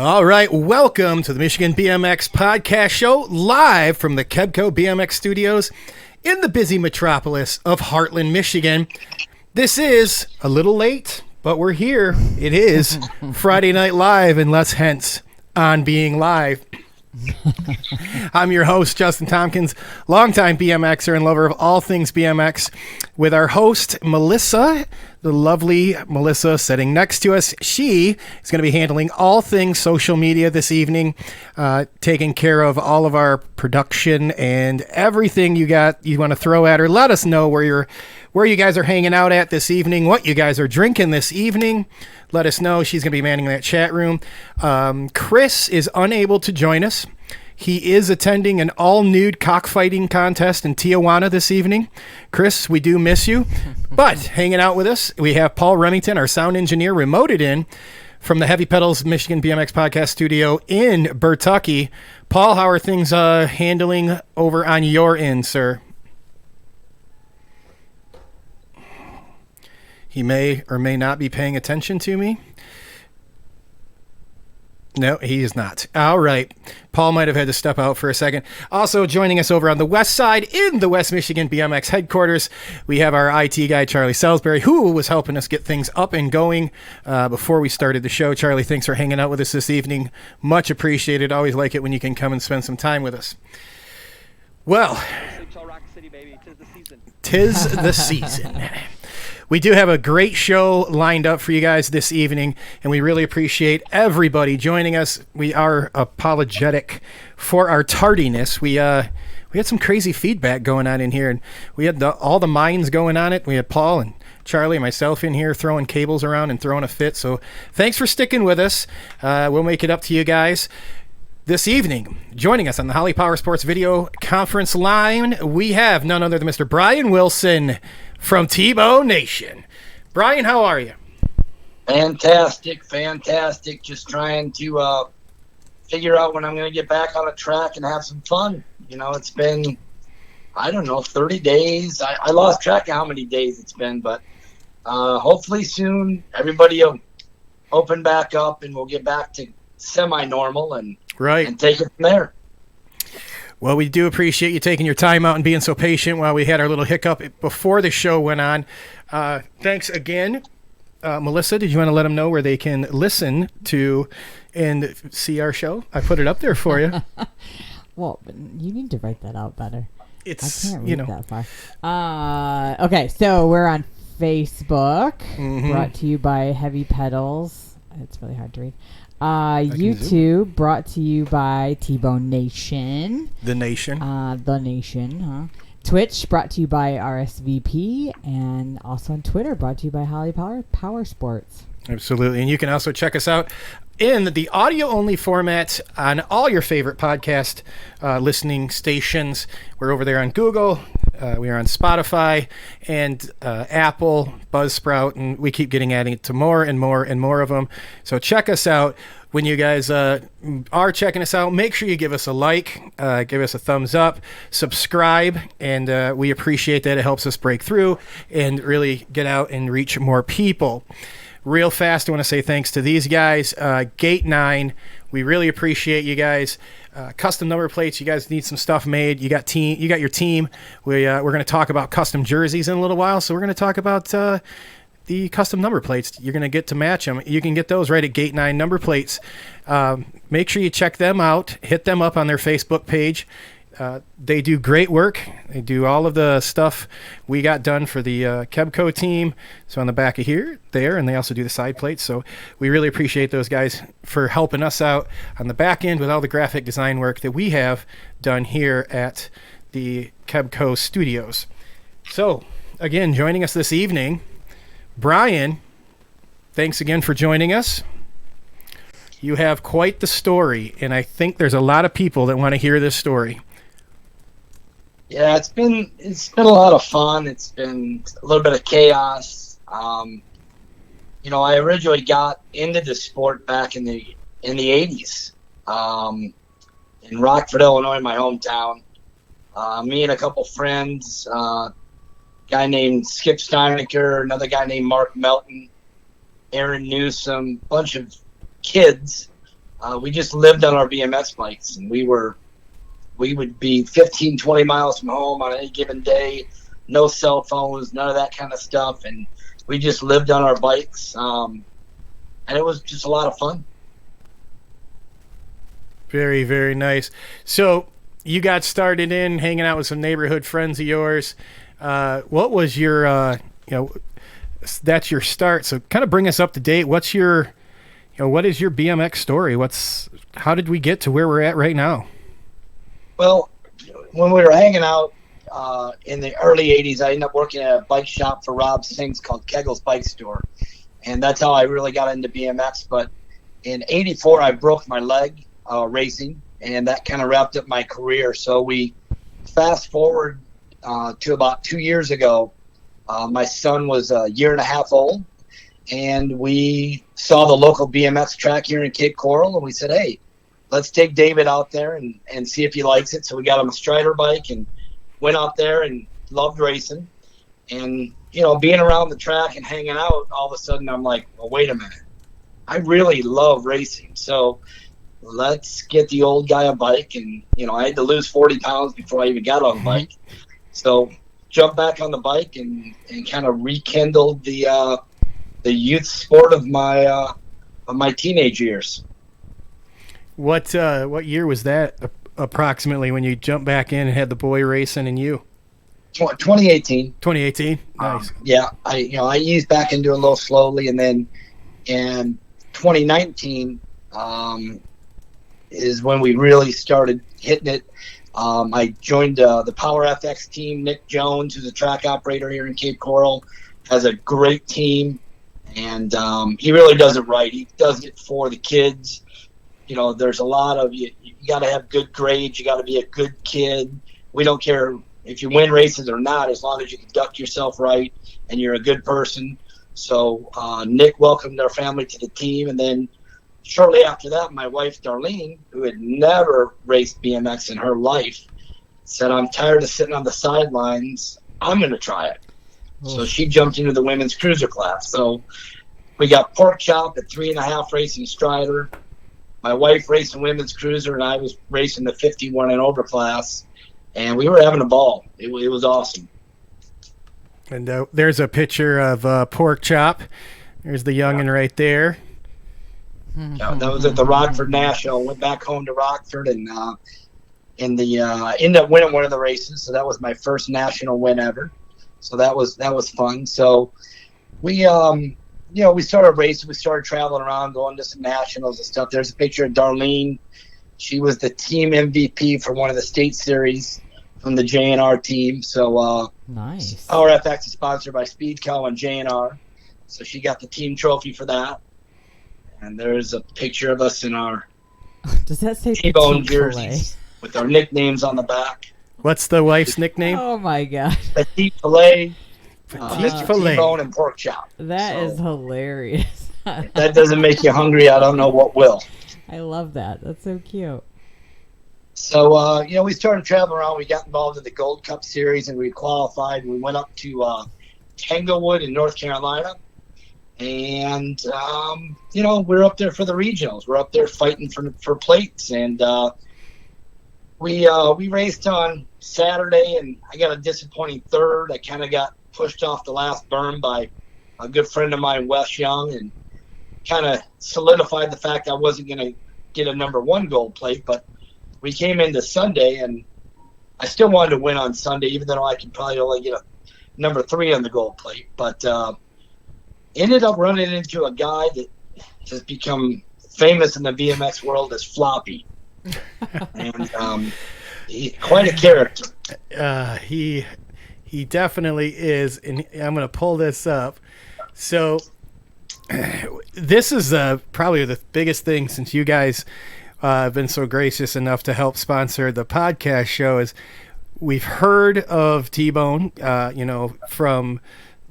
All right, welcome to the Michigan BMX Podcast Show, live from the T-Bone BMX Studios in the busy metropolis of Heartland, Michigan. This is a little late, but we're here. It is Friday Night Live, and less hence on being live. I'm your host, Justin Tompkins, longtime BMXer and lover of all things BMX, with our host, Melissa, the lovely Melissa sitting next to us. She is going to be handling all things social media this evening, taking care of all of our production and everything you want to throw at her. Let us know where you guys are hanging out at this evening, what you guys are drinking this evening. Let us know. She's going to be manning that chat room. Chris is unable to join us. He is attending an all-nude cockfighting contest in Tijuana this evening. Chris, we do miss you. But hanging out with us, we have Paul Remington, our sound engineer, remoted in from the Heavy Pedals Michigan BMX Podcast Studio in Bertucky. Paul, how are things handling over on your end, sir? He may or may not be paying attention to me. No, he is not. All right. Paul might have had to step out for a second. Also joining us over on the west side in the West Michigan BMX headquarters, we have our IT guy, Charlie Salisbury, who was helping us get things up and going before we started the show. Charlie, thanks for hanging out with us this evening. Much appreciated. Always like it when you can come and spend some time with us. Well, tis the season. We do have a great show lined up for you guys this evening, and we really appreciate everybody joining us. We are apologetic for our tardiness. We had some crazy feedback going on in here, and we had all the minds going on it. We had Paul and Charlie and myself in here throwing cables around and throwing a fit. So thanks for sticking with us. We'll make it up to you guys. This evening, joining us on the Holly Power Sports video conference line, we have none other than Mr. Brian Wilson from T-Bone Nation. Brian, how are you? Fantastic. Just trying to figure out when I'm going to get back on the track and have some fun. You know, it's been, 30 days. I lost track of how many days it's been, but hopefully soon everybody will open back up and we'll get back to semi-normal and take it from there. Well, we do appreciate you taking your time out and being so patient while we had our little hiccup before the show went on. Thanks again. Melissa, did you want to let them know where they can listen to and see our show? I put it up there for you. Well, you need to write that out better. I can't read that far. Okay, so we're on Facebook, brought to you by Heavy Pedals. It's really hard to read. YouTube, brought to you by T-Bone Nation. The Nation. The Nation, huh? Twitch, brought to you by RSVP. And also on Twitter, brought to you by Holly Power Sports. Absolutely. And you can also check us out in the audio-only format on all your favorite podcast listening stations. We're over there on Google. We are on Spotify and Apple, Buzzsprout, and we keep adding it to more and more and more of them. So check us out. When you guys are checking us out, make sure you give us a like, give us a thumbs up, subscribe, and we appreciate that. It helps us break through and really get out and reach more people. Real fast, I want to say thanks to these guys. Gate 9, we really appreciate you guys. Custom number plates, you guys need some stuff made. You got your team. We're going to talk about custom jerseys in a little while, so we're going to talk about the custom number plates. You're going to get to match them. You can get those right at Gate 9 number plates. Make sure you check them out. Hit them up on their Facebook page. They do great work. They do all of the stuff we got done for the Kebco team. So on the back of there, and they also do the side plates. So we really appreciate those guys for helping us out on the back end with all the graphic design work that we have done here at the Kebco studios. So again, joining us this evening, Brian, thanks again for joining us. You have quite the story, and I think there's a lot of people that want to hear this story. Yeah, it's been a lot of fun. It's been a little bit of chaos. I originally got into the sport back in the 80s, in Rockford, Illinois, my hometown. Me and a couple friends, guy named Skip Steinecker, another guy named Mark Melton, Aaron Newsom, bunch of kids we just lived on our BMX bikes, and we would be 15, 20 miles from home on any given day. No cell phones, none of that kind of stuff, and we just lived on our bikes, and it was just a lot of fun. Very, very nice. So you got started in hanging out with some neighborhood friends of yours. What was your, that's your start. So kind of bring us up to date. What's your, what is your BMX story? How did we get to where we're at right now? Well, when we were hanging out in the early 80s, I ended up working at a bike shop for Rob Singh's called Kegel's Bike Store. And that's how I really got into BMX. But in 84, I broke my leg racing, and that kind of wrapped up my career. So we fast forward to about 2 years ago. My son was a year and a half old, and we saw the local BMX track here in Cape Coral, and we said, hey, let's take David out there and see if he likes it. So we got him a Strider bike and went out there and loved racing. And, being around the track and hanging out, all of a sudden I'm like, well, wait a minute. I really love racing. So let's get the old guy a bike. And, I had to lose 40 pounds before I even got on the bike. So jumped back on the bike and kind of rekindled the youth sport of my teenage years. What year was that approximately when you jumped back in and had the boy racing and you? 2018. 2018. Nice. Yeah, I eased back into it a little slowly, and then in 2019 is when we really started hitting it. I joined the Power FX team. Nick Jones, who's a track operator here in Cape Coral, has a great team, and he really does it right. He does it for the kids. There's a lot of you got to have good grades. You got to be a good kid. We don't care if you win races or not, as long as you conduct yourself right and you're a good person. So Nick welcomed our family to the team, and then shortly after that, my wife Darlene, who had never raced BMX in her life, said, I'm tired of sitting on the sidelines. I'm going to try it. So she jumped into the women's cruiser class. So we got pork chop at 3.5 racing Strider. My wife raced in women's cruiser, and I was racing the 51 and over class, and we were having a ball. It was awesome. And there's a picture of pork chop. There's the youngin' right there. Yeah, that was at the Rockford National. Went back home to Rockford and ended up winning one of the races. So that was my first national win ever. So that was fun. So we we started racing. We started traveling around, going to some nationals and stuff. There's a picture of Darlene. She was the team MVP for one of the state series from the JNR team. So nice. Power FX is sponsored by Speedco and JNR. So she got the team trophy for that. And there's a picture of us in our Does that say T-Bone jerseys with our nicknames on the back. What's the wife's nickname? Oh my god. Petite Filet, Petite Filet. T-Bone, and pork chop. That is hilarious. If that doesn't make you hungry, I don't know what will. I love that. That's so cute. So, we started traveling around. We got involved in the Gold Cup Series, and we qualified. We went up to Tanglewood in North Carolina. And, we're up there for the regionals. We're up there fighting for plates. And we raced on Saturday, and I got a disappointing third. I kind of got pushed off the last berm by a good friend of mine, Wes Young, and kind of solidified the fact I wasn't going to get a number 1 gold plate. But we came into Sunday, and I still wanted to win on Sunday, even though I could probably only get a number 3 on the gold plate. But ended up running into a guy that has become famous in the BMX world as Floppy. And he's quite a character. He definitely is, and I'm going to pull this up. So this is probably the biggest thing since you guys have been so gracious enough to help sponsor the podcast show is we've heard of T-Bone, from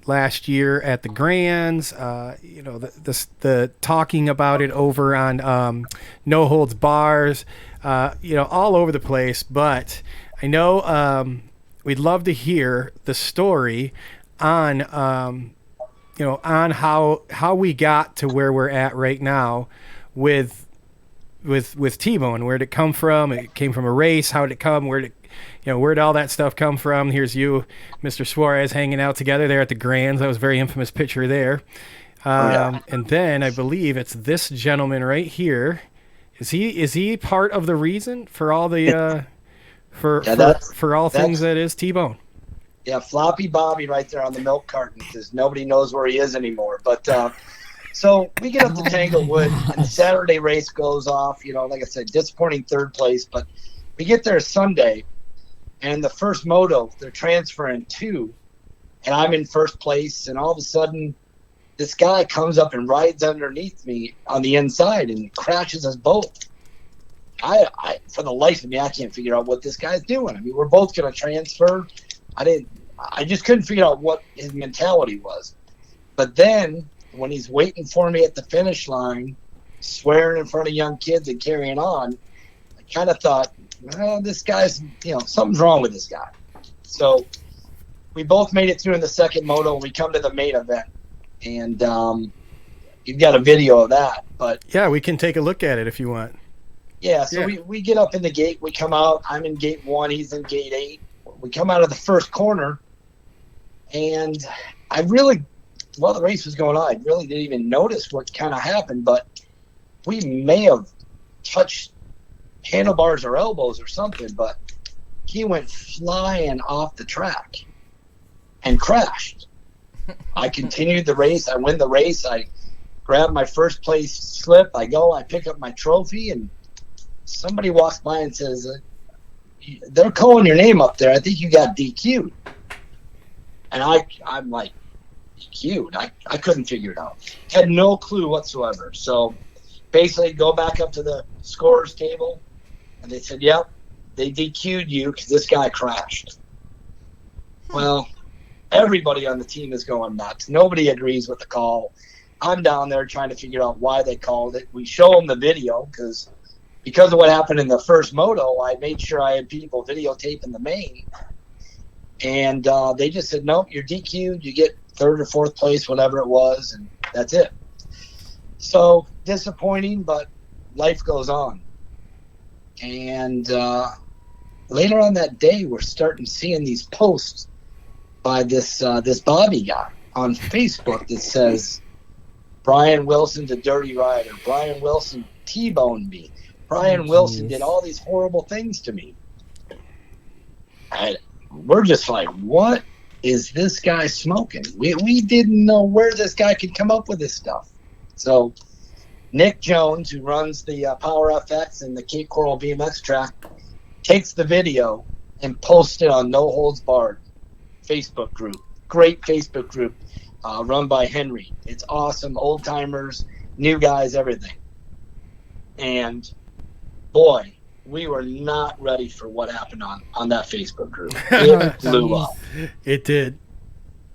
last year at the Grands, the talking about it over on No Holds Bars, all over the place. But I know we'd love to hear the story on on how we got to where we're at right now with with T-Bone. Where'd it come from? It came from a race. How did it come? Where'd all that stuff come from? Here's you, Mr. Suarez, hanging out together there at the Grands. That was a very infamous picture there. And then I believe it's this gentleman right here. Is he part of the reason for all the for all things that is T-Bone? Yeah, Floppy Bobby right there on the milk carton, because nobody knows where he is anymore. But so we get up to Tanglewood, and the Saturday race goes off. Like I said, disappointing third place, but we get there Sunday, and the first moto they're transferring to, and I'm in first place, and all of a sudden this guy comes up and rides underneath me on the inside and crashes us both. I for the life of me, I can't figure out what this guy's doing. I mean, we're both going to transfer. I just couldn't figure out what his mentality was. But then when he's waiting for me at the finish line, swearing in front of young kids and carrying on, I kind of thought, well, this guy's, something's wrong with this guy. So we both made it through in the second moto. We come to the main event, and you've got a video of that. But yeah, we can take a look at it if you want. Yeah, so we get up in the gate. We come out. I'm in gate 1. He's in gate 8. We come out of the first corner, and while the race was going on, I really didn't even notice what kind of happened, but we may have touched handlebars or elbows or something, but he went flying off the track and crashed. I continued the race. I win the race. I grab my first place slip. I pick up my trophy, and somebody walks by and says, they're calling your name up there. I think you got DQ'd. And I'm like, DQ'd? I couldn't figure it out. Had no clue whatsoever. So basically go back up to the scorer's table, and they said, yep, they DQ'd you because this guy crashed. Well, everybody on the team is going nuts. Nobody agrees with the call. I'm down there trying to figure out why they called it. We show them the video because of what happened in the first moto. I made sure I had people videotaping the main. And they just said, nope, you're DQ'd. You get third or fourth place, whatever it was, and that's it. So disappointing, but life goes on. And later on that day, we're starting seeing these posts by this Bobby guy on Facebook that says, Brian Wilson's a dirty rider. Brian Wilson T-boned me. Brian Wilson did all these horrible things to me. We're just like, what is this guy smoking? We didn't know where this guy could come up with this stuff. So Nick Jones, who runs the Power FX and the Cape Coral BMX track, takes the video and posts it on No Holds Barred Facebook group. Great Facebook group run by Henry. It's awesome. Old timers, new guys, everything. And boy, we were not ready for what happened on that Facebook group. It blew up. It did.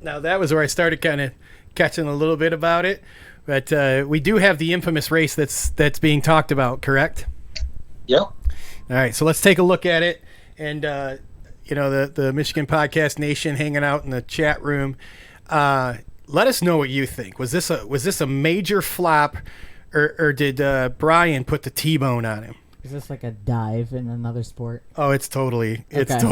Now, that was where I started kind of catching a little bit about it. But we do have the infamous race that's being talked about, correct? Yep. All right, so let's take a look at it. And, the Michigan Podcast Nation hanging out in the chat room, let us know what you think. Was this a major flop, or did Brian put the T-bone on him? Is this like a dive in another sport? Oh, it's totally a dive.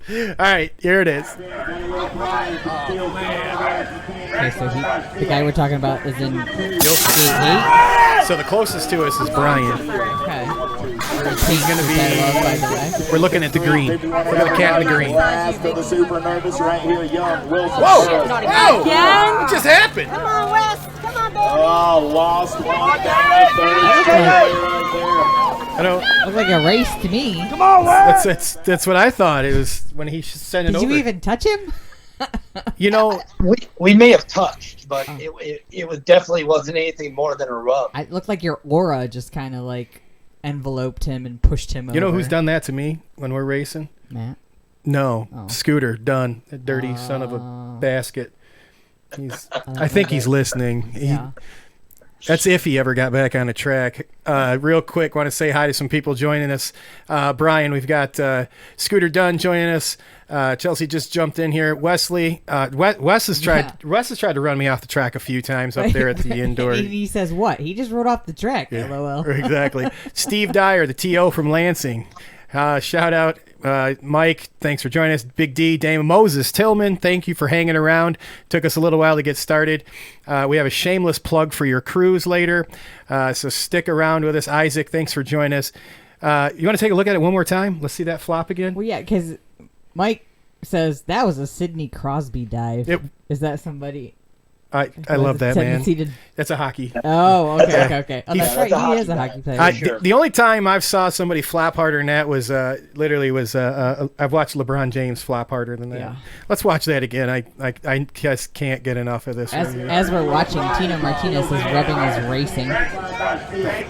All right, here it is. Okay, so the guy we're talking about is in gate 8? So the closest to us is Brian. Okay. He's going to be, we're looking at the green. Look at the cat in the green. Whoa! Whoa! Again? What just happened? Come on, Wes. Come on, baby. Oh, lost one. I don't. Looks like a race to me. Come on, Wes. That's what I thought. It was when he sent it over. Did you even touch him? We may have touched, but it was definitely wasn't anything more than a rub. It looked like your aura just kind of like enveloped him and pushed him over. You know who's done that to me when we're racing? Matt? No. Oh. Scooter, done. That dirty son of a basket. I think he's listening. Yeah. That's if he ever got back on the track. Real quick, want to say hi to some people joining us. Brian, we've got Scooter Dunn joining us. Chelsea just jumped in here. Wesley, Wes has tried to run me off the track a few times up there at the indoor. He says what? He just rode off the track. Yeah, LOL. Exactly. Steve Dyer, the TO from Lansing. Shout out. Mike, thanks for joining us. Big D, Dame Moses Tillman, thank you for hanging around. Took us a little while to get started. We have a shameless plug for your cruise later, so stick around with us. Isaac, thanks for joining us. You want to take a look at it one more time? Let's see that flop again. Well, yeah, because Mike says that was a Sidney Crosby dive. Is that somebody? I love that, man. That's a hockey. Oh, okay. Oh, that's right. He is a hockey player. Sure. The only time I've saw somebody flop harder than that was I've watched LeBron James flop harder than that. Yeah. Let's watch that again. I just can't get enough of this. As we're watching, Tino Martinez is rubbing his racing.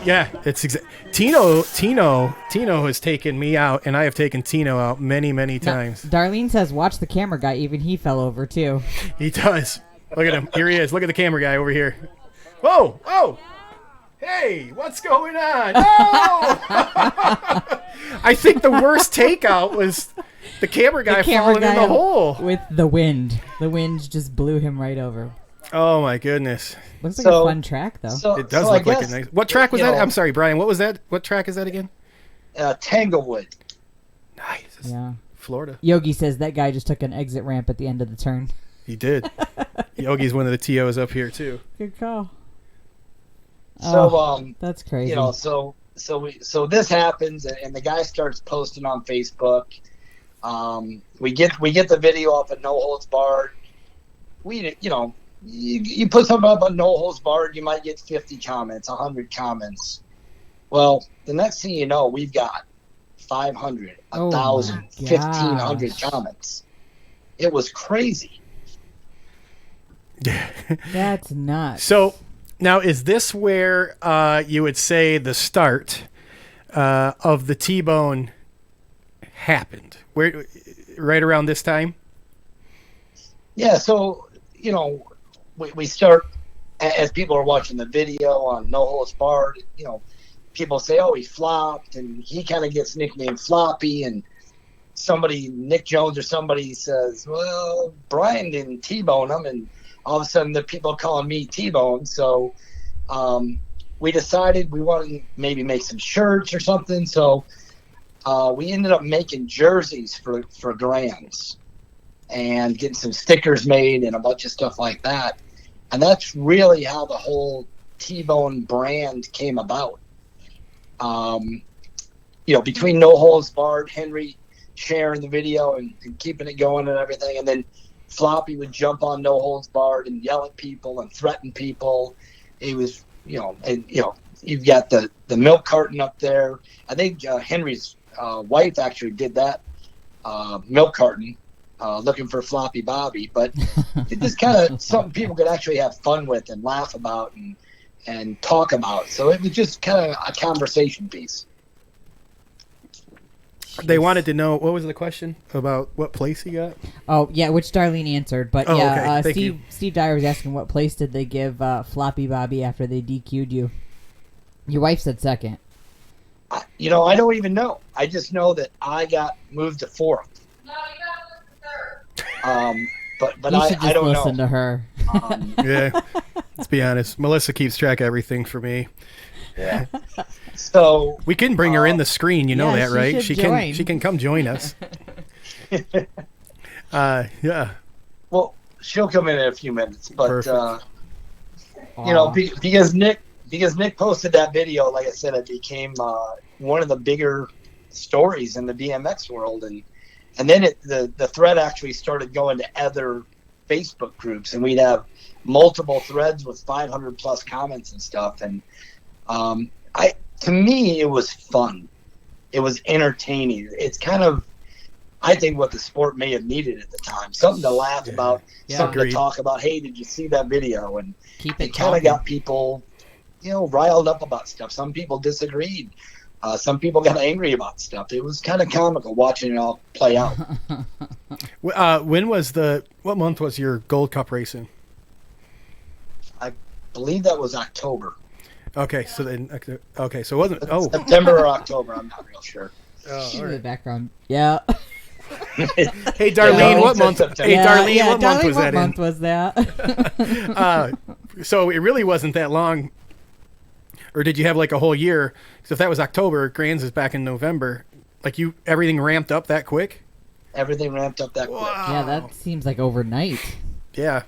Yeah, it's Tino has taken me out, and I have taken Tino out many times. Darlene says, "Watch the camera guy. Even he fell over too." He does. Look at him. Here he is. Look at the camera guy over here. Whoa! Oh! Hey, what's going on? No! I think the worst takeout was the camera guy falling in the hole. With the wind. The wind just blew him right over. Oh, my goodness. Looks like a fun track, though. It does look like a nice... What track was that? I'm sorry, Brian. What was that? What track is that again? Tanglewood. Nice. Yeah. Florida. Yogi says that guy just took an exit ramp at the end of the turn. He did. Yogi's one of the TOs up here too. Good call. So that's crazy. You know, so this happens, and the guy starts posting on Facebook. We get the video up at No Holds Barred. You put something up on No Holds Barred, you might get 50 comments, 100 comments. Well, the next thing you know, we've got 500, 1,000, 1,500 comments. It was crazy. That's nuts. So now, is this where you would say the start of the T-Bone happened? Where, right around this time? Yeah. So we start, as people are watching the video on No Holds Barred. People say, "Oh, he flopped," and he kind of gets nicknamed Floppy, and Nick Jones or somebody says, "Well, Brian didn't T-bone him," and all of a sudden the people calling me T-Bone. So we decided we wanted to maybe make some shirts or something. So we ended up making jerseys for Grands and getting some stickers made and a bunch of stuff like that. And that's really how the whole T-Bone brand came about. Between No Holds Barred, Henry sharing the video and keeping it going and everything, and then Floppy would jump on No Holds Barred and yell at people and threaten people. It was, you've got the milk carton up there. I think Henry's wife actually did that milk carton looking for Floppy Bobby, but it just kind of something people could actually have fun with and laugh about and talk about. So it was just kind of a conversation piece. They wanted to know, what was the question about what place he got? Oh, yeah, which Darlene answered. But okay. Steve Dyer was asking what place did they give Floppy Bobby after they DQ'd you. Your wife said second. I don't even know. I just know that I got moved to fourth. No, you got moved to third. But you should just I don't listen know. to her. Yeah, let's be honest. Melissa keeps track of everything for me. Yeah. So we can bring her in the screen, that, right? She join. can come join us. Yeah. Well, she'll come in a few minutes, but because Nick posted that video, like I said, it became one of the bigger stories in the BMX world, and then the thread actually started going to other Facebook groups, and we'd have multiple threads with 500 plus comments and stuff, and to me, it was fun. It was entertaining. It's kind of, I think, what the sport may have needed at the time. Something to laugh about, something agreed. to talk about. Hey, did you see that video? And it kind of got people, riled up about stuff. Some people disagreed. Some people got angry about stuff. It was kind of comical watching it all play out. What month was your Gold Cup racing? I believe that was October. Okay, so then so it wasn't. Oh, September or October. I'm not real sure. oh all In the right. background. Yeah. Hey Darlene, Yeah, what month? September. Hey Yeah, Darlene, yeah, what month Darlene, was that what month was that? in? So it really wasn't that long. Or did you have like a whole year? Because if that was October, Grands is back in November. Like everything ramped up that quick? Everything ramped up that quick. Yeah, that seems like overnight. Yeah.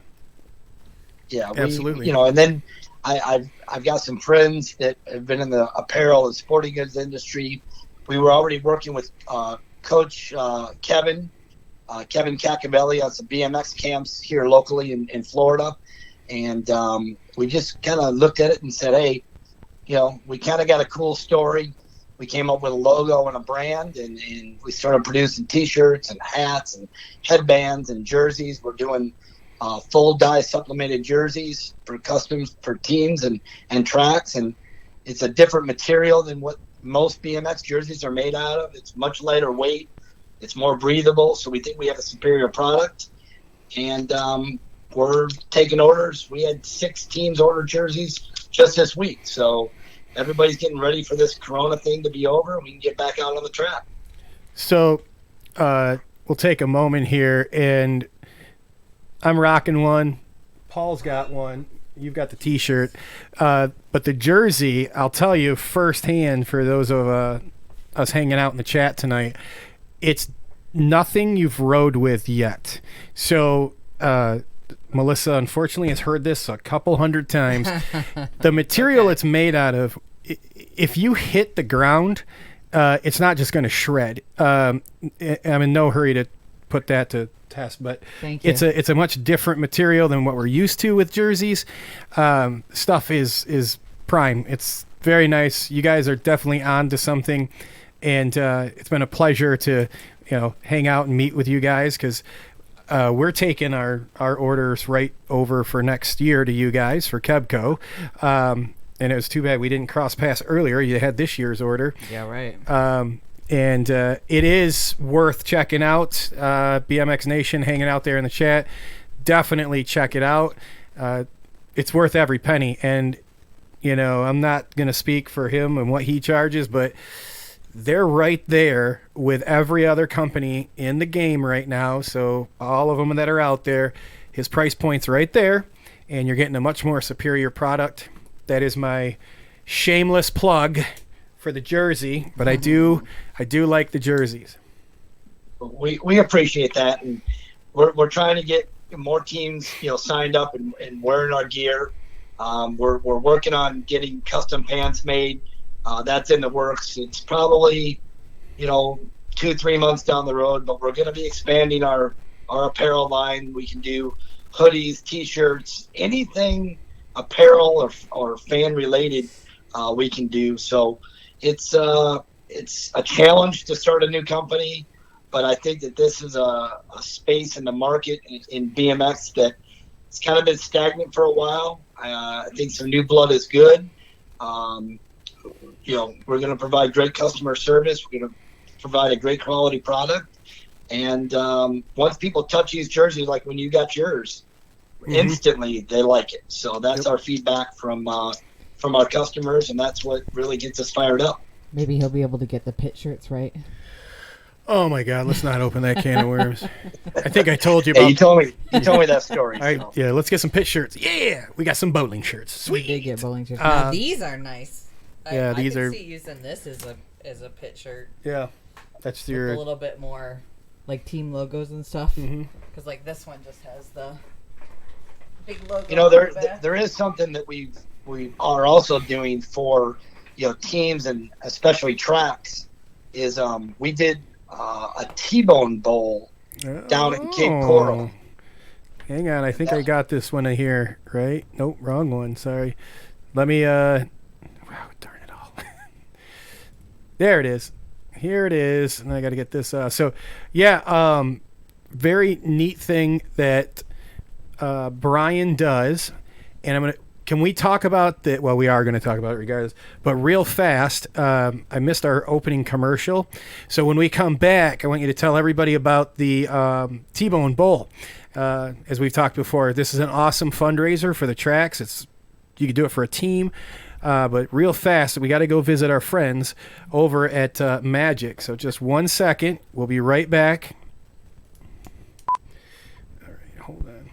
Yeah, Absolutely. And then I've got some friends that have been in the apparel and sporting goods industry. We were already working with Coach Kevin Cacavelli on some BMX camps here locally in Florida, and we just kind of looked at it and said, hey, we kind of got a cool story. We came up with a logo and a brand, and we started producing T-shirts and hats and headbands and jerseys. We're doing full dye supplemented jerseys for customs for teams and tracks, and it's a different material than what most BMX jerseys are made out of. It's much lighter weight. It's more breathable, so we think we have a superior product. And we're taking orders. We had 6 teams order jerseys just this week, so everybody's getting ready for this Corona thing to be over. We can get back out on the track. So we'll take a moment here, and I'm rocking one. Paul's got one. You've got the T-shirt. But the jersey, I'll tell you firsthand for those of us hanging out in the chat tonight, it's nothing you've rode with yet. So Melissa, unfortunately, has heard this a couple hundred times. The material it's made out of, if you hit the ground, it's not just going to shred. I'm in no hurry to put that to test, but it's a much different material than what we're used to with jerseys. Stuff is prime. It's very nice. You guys are definitely on to something, and it's been a pleasure to hang out and meet with you guys, because we're taking our orders right over for next year to you guys for Kebco. And it was too bad we didn't cross paths earlier. You had this year's order. Yeah, right. And it is worth checking out. BMX Nation hanging out there in the chat. Definitely check it out. It's worth every penny. And, I'm not going to speak for him and what he charges, but they're right there with every other company in the game right now. So all of them that are out there, his price point's right there, and you're getting a much more superior product. That is my shameless plug for the jersey, but I do like the jerseys. We appreciate that, and we're trying to get more teams signed up and wearing our gear. We're working on getting custom pants made. That's in the works. It's probably 2-3 months down the road, but we're going to be expanding our apparel line. We can do hoodies, T-shirts, anything apparel or fan related we can do. So it's a challenge to start a new company, but I think that this is a space in the market in BMX that it's kind of been stagnant for a while. I think some new blood is good. We're going to provide great customer service. We're going to provide a great quality product. And once people touch these jerseys, like when you got yours, instantly they like it. So that's our feedback from our customers, and that's what really gets us fired up. Maybe he'll be able to get the pit shirts right. Oh my God! Let's not open that can of worms. I think I told you about. Hey, you told me that story. So. Yeah, let's get some pit shirts. Yeah, we got some bowling shirts. Sweet. We did get bowling shirts. Now, These are nice. Yeah, I these can are. see using this as a pit shirt. Yeah, that's A your. little bit more, like team logos and stuff. because like this one just has the big logo. on there the back. there is something that we are also doing for teams and especially tracks is we did a T-Bone Bowl down at Cape Coral. Hang on, I think I got this one in here, right? Nope, wrong one. Sorry. Let me. Wow, darn it all. There it is. Here it is, and I got to get this. So, yeah, very neat thing that Brian does, and I'm gonna. Can we talk about that? Well, we are going to talk about it regardless, but real fast, I missed our opening commercial. So when we come back, I want you to tell everybody about the T-Bone Bowl. As we've talked before, this is an awesome fundraiser for the tracks. You can do it for a team. But real fast, we got to go visit our friends over at Magic. So just 1 second. We'll be right back. All right, hold on.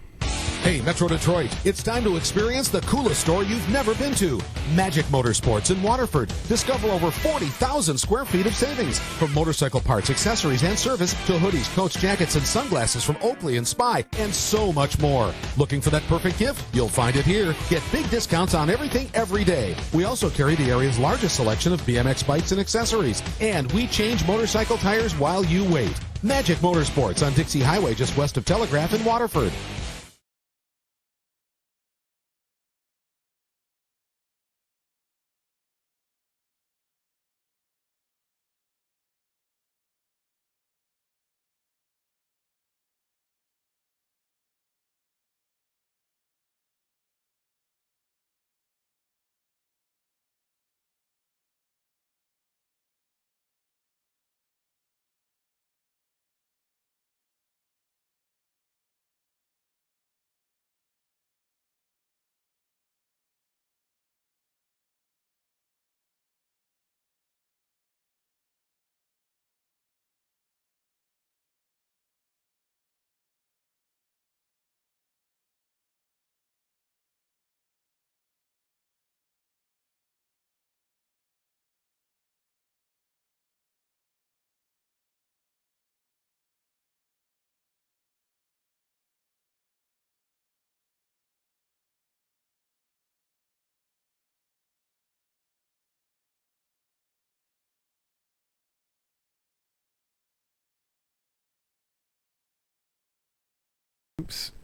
Hey, Metro Detroit, it's time to experience the coolest store you've never been to. Magic Motorsports in Waterford. Discover over 40,000 square feet of savings. From motorcycle parts, accessories, and service to hoodies, coats, jackets, and sunglasses from Oakley and Spy, and so much more. Looking for that perfect gift? You'll find it here. Get big discounts on everything every day. We also carry the area's largest selection of BMX bikes and accessories. And we change motorcycle tires while you wait. Magic Motorsports on Dixie Highway just west of Telegraph in Waterford.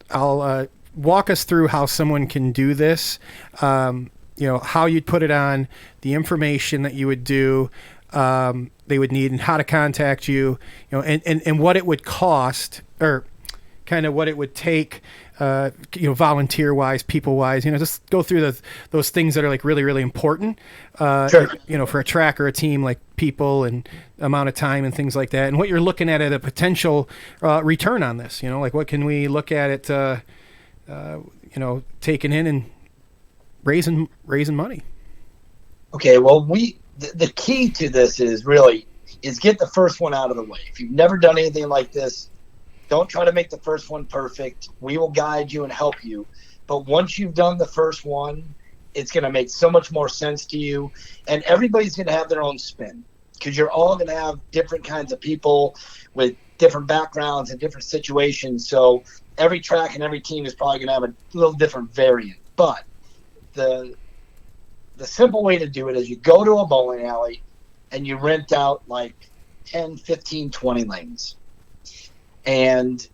I'll walk us through how someone can do this. How you'd put it on, the information that you would do, they would need, and how to contact you, and what it would cost, or kind of what it would take, volunteer-wise, people-wise, just go through those things that are like really, really important, Sure. For a track or a team, like people and amount of time and things like that, and what you're looking at a potential return on this, like what can we look at it, taking in and raising money. Okay, well, the key to this is get the first one out of the way. If you've never done anything like this, don't try to make the first one perfect. We will guide you and help you. But once you've done the first one, it's going to make so much more sense to you. And everybody's going to have their own spin, because you're all going to have different kinds of people with different backgrounds and different situations. So every track and every team is probably going to have a little different variant. But the simple way to do it is you go to a bowling alley and you rent out like 10, 15, 20 lanes. And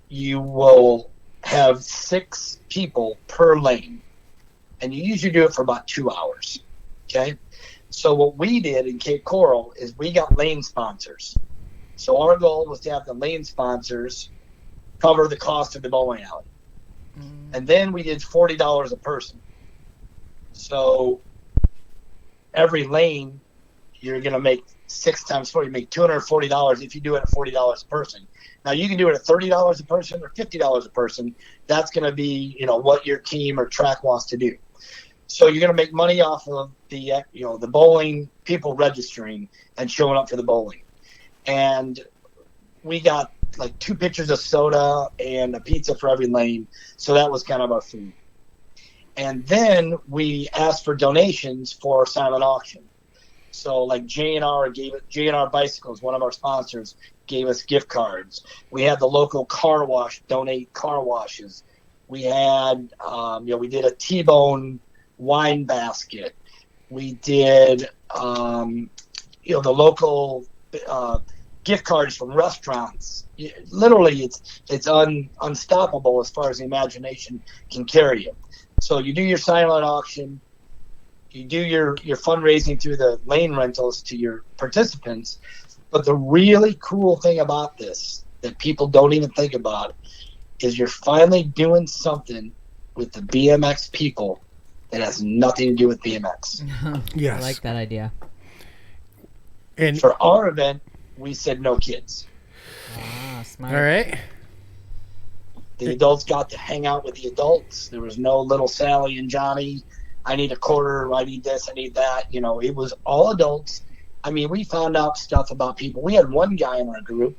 you will have 6 people per lane. And you usually do it for about 2 hours. Okay? So what we did in Cape Coral is we got lane sponsors. So our goal was to have the lane sponsors cover the cost of the bowling alley. And then we did $40 a person. So every lane, you're going to make 6 times 4. You make $240 if you do it at $40 a person. Now, you can do it at $30 a person or $50 a person. That's going to be, what your team or track wants to do. So you're going to make money off of the bowling people registering and showing up for the bowling. And we got like 2 pitchers of soda and a pizza for every lane. So that was kind of our food. And then we asked for donations for our silent auction. So like J&R Bicycles, one of our sponsors, gave us gift cards. We had the local car wash donate car washes. We had, we did a T-Bone wine basket. We did, the local gift cards from restaurants. Literally, it's unstoppable as far as the imagination can carry you. So you do your silent auction. You do your fundraising through the lane rentals to your participants. But the really cool thing about this that people don't even think about is you're finally doing something with the BMX people that has nothing to do with BMX. Yes. I like that idea. And for our event, we said no kids. Ah, smart. All right. The adults got to hang out with the adults. There was no little Sally and Johnny. I need a quarter, I need this, I need that. It was all adults. I mean, we found out stuff about people. We had one guy in our group.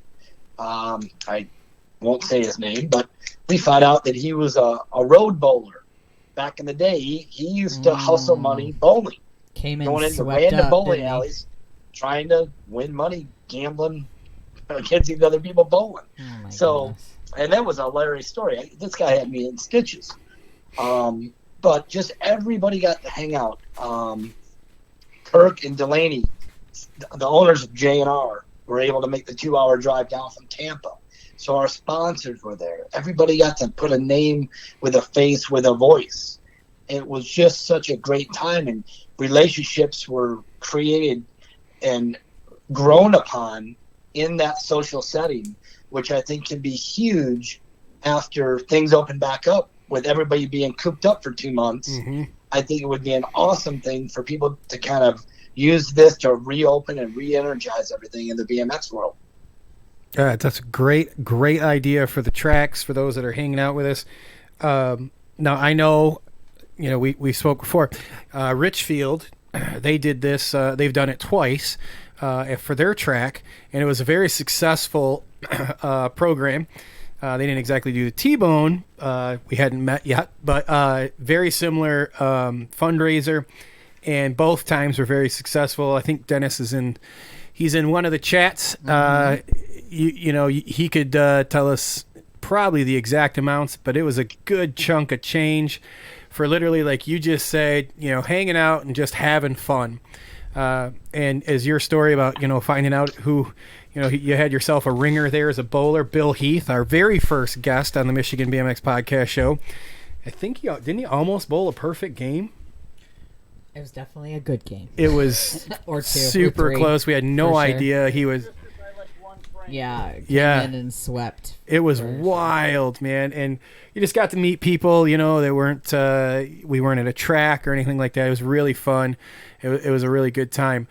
I won't say his name, but we found out that he was a road bowler. Back in the day, he used to hustle money bowling. Came in going into swept random up, bowling didn't he? alleys, trying to win money, gambling against these other people bowling. Goodness. And that was a hilarious story. This guy had me in stitches. But just everybody got to hang out. Kirk and Delaney, the owners of J&R, were able to make the 2-hour drive down from Tampa. So our sponsors were there. Everybody got to put a name with a face, with a voice. It was just such a great time, and relationships were created and grown upon in that social setting, which I think can be huge after things open back up with everybody being cooped up for 2 months. Mm-hmm. I think it would be an awesome thing for people to kind of use this to reopen and re-energize everything in the BMX world. That's a great idea for the tracks, for those that are hanging out with us. Now, I know, we spoke before. Richfield, they did this. They've done it twice for their track, and it was a very successful program. They didn't exactly do the T-Bone. We hadn't met yet, but very similar fundraiser, and both times were very successful. I think Dennis he's in one of the chats. He could tell us probably the exact amounts, but it was a good chunk of change for literally, like you just said, hanging out and just having fun. And as your story about, finding out who, you had yourself a ringer there as a bowler, Bill Heath, our very first guest on the Michigan BMX podcast show. I think didn't he almost bowl a perfect game? It was definitely a good game. It was or two, super or three, close. We had no idea he was. Came in and swept. It was wild, man, and you just got to meet people. They weren't. We weren't at a track or anything like that. It was really fun. It was a really good time.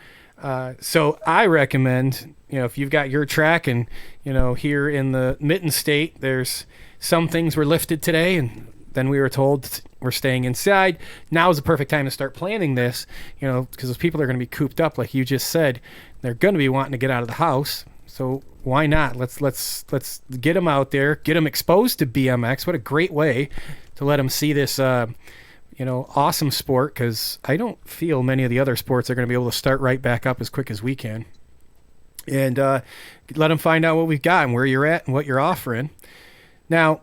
So I recommend, if you've got your track, and here in the Mitten State, there's some things were lifted today, and then we were told we're staying inside. Now is the perfect time to start planning this, because those people are going to be cooped up, like you just said. They're going to be wanting to get out of the house. So why not? Let's get them out there, get them exposed to BMX. What a great way to let them see this, awesome sport, because I don't feel many of the other sports are going to be able to start right back up as quick as we can. And let them find out what we've got and where you're at and what you're offering. Now,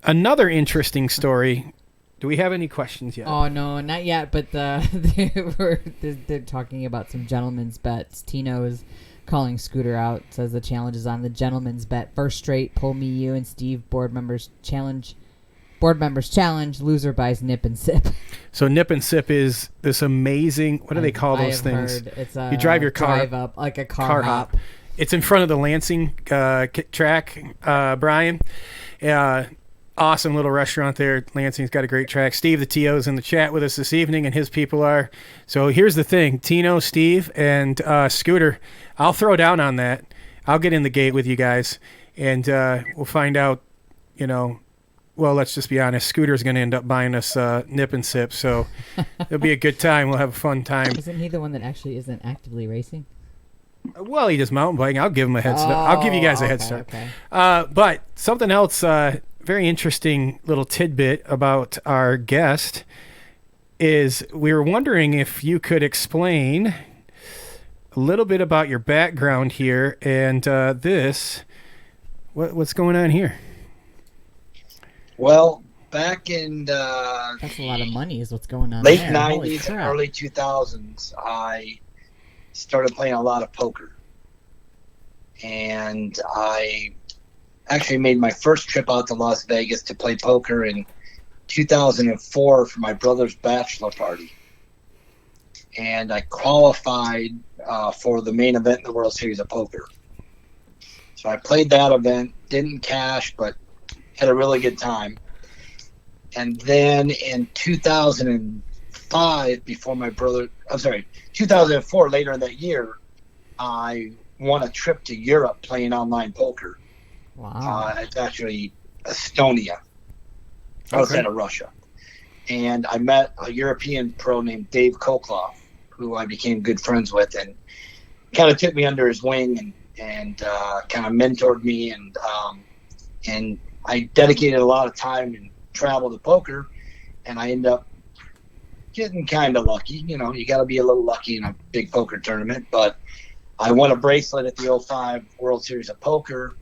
another interesting story. Do we have any questions yet? Oh, no, not yet, but they're talking about some gentlemen's bets. Tino's calling Scooter out, says the challenge is on the gentleman's bet. First straight, pull me, you, and Steve. Board members challenge. Loser buys nip and sip. So nip and sip is this amazing. What do they call those things? Heard it's you drive your car drive up like a car hop. It's in front of the Lansing track, Brian. Awesome little restaurant there. Lansing's got a great track. Steve the TO is in the chat with us this evening, and his people are. So here's the thing. Tino, Steve, and Scooter, I'll throw down on that. I'll get in the gate with you guys, and we'll find out, well, let's just be honest. Scooter's going to end up buying us nip and sip, so it'll be a good time. We'll have a fun time. Isn't he the one that actually isn't actively racing? Well, he does mountain biking. I'll give him a head start. I'll give you guys a head start. Okay. But something else, very interesting little tidbit about our guest is we were wondering if you could explain a little bit about your background here and what's going on here. Well, back in that's a lot of money is what's going on late there. 90s and early 2000s, I started playing a lot of poker. And I actually made my first trip out to Las Vegas to play poker in 2004 for my brother's bachelor party. And I qualified for the main event in the World Series of Poker. So I played that event, didn't cash, but had a really good time. And then in 2005, 2004, later in that year, I won a trip to Europe playing online poker. Wow. It's actually Estonia outside of Russia. and I met a European pro named Dave Kokloff, who I became good friends with, and kind of took me under his wing and kind of mentored me, and I dedicated a lot of time and travel to poker, and I ended up getting kind of lucky. You know, you got to be a little lucky in a big poker tournament, but I won a bracelet at the 05 World Series of Poker,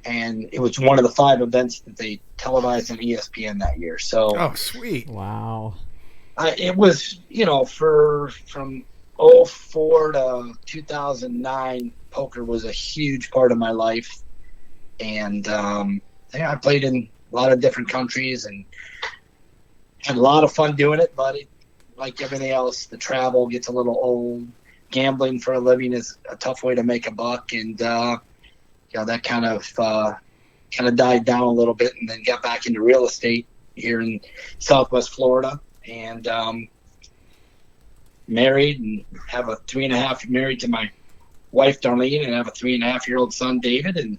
and it was one of the 5 events that they televised on ESPN that year. So, oh, sweet. Wow. It was, you know, from 04 to 2009, poker was a huge part of my life. And I played in a lot of different countries and had a lot of fun doing it, but like everything else, the travel gets a little old. Gambling for a living is a tough way to make a buck, and that kind of died down a little bit, and then got back into real estate here in Southwest Florida, and married and have married to my wife Darlene, and have a 3.5-year-old son David, and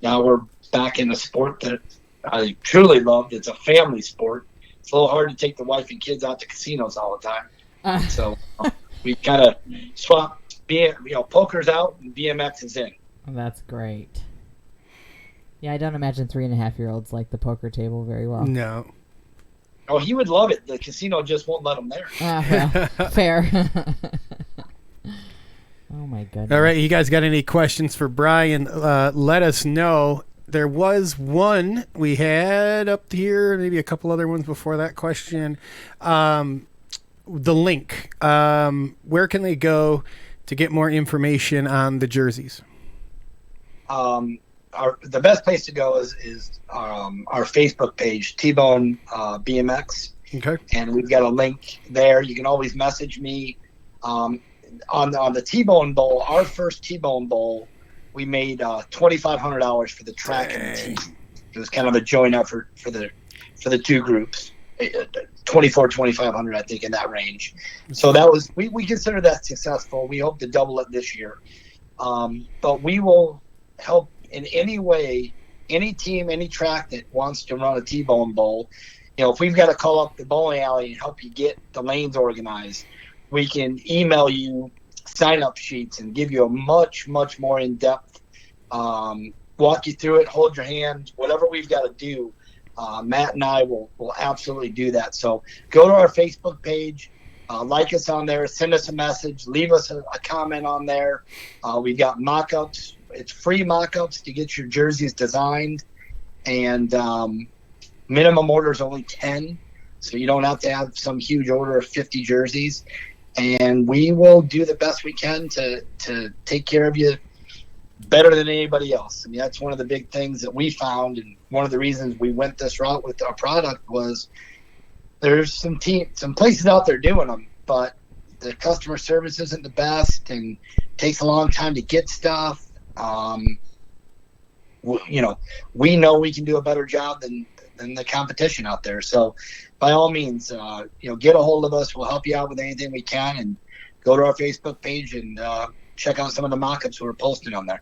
now we're back in a sport that I truly loved. It's a family sport. It's a little hard to take the wife and kids out to casinos all the time. So we kind of swapped, poker's out and BMX is in. That's great. Yeah, I don't imagine 3.5-year-olds like the poker table very well. No. Oh, he would love it. The casino just won't let him there. Well, fair. Oh, my goodness. All right, you guys got any questions for Brian? Let us know. There was one we had up here, maybe a couple other ones before that question. The link. Where can they go to get more information on the jerseys? The best place to go is our Facebook page, T-Bone BMX. Okay. And we've got a link there. You can always message me. On the T-Bone Bowl, our first T-Bone Bowl, we made $2,500 for the track and the team. It was kind of a joint effort for the two groups. 2,500, I think, in that range. So that was we consider that successful. We hope to double it this year. But we will help in any way, any team, any track that wants to run a T-Bone Bowl. You know, if we've got to call up the bowling alley and help you get the lanes organized, we can email you sign-up sheets and give you a much, much more in-depth, walk you through it, hold your hand, whatever we've got to do. Matt and I will absolutely do that. So go to our Facebook page, like us on there, send us a message, leave us a comment on there. We've got mock-ups. It's free mock-ups to get your jerseys designed, and minimum order is only 10, so you don't have to have some huge order of 50 jerseys. And we will do the best we can to take care of you better than anybody else. I mean, that's one of the big things that we found, and one of the reasons we went this route with our product was there's some places out there doing them, but the customer service isn't the best and takes a long time to get stuff. We know we can do a better job than the competition out there. So by all means, get a hold of us. We'll help you out with anything we can, and go to our Facebook page and check out some of the mock-ups we're posting on there.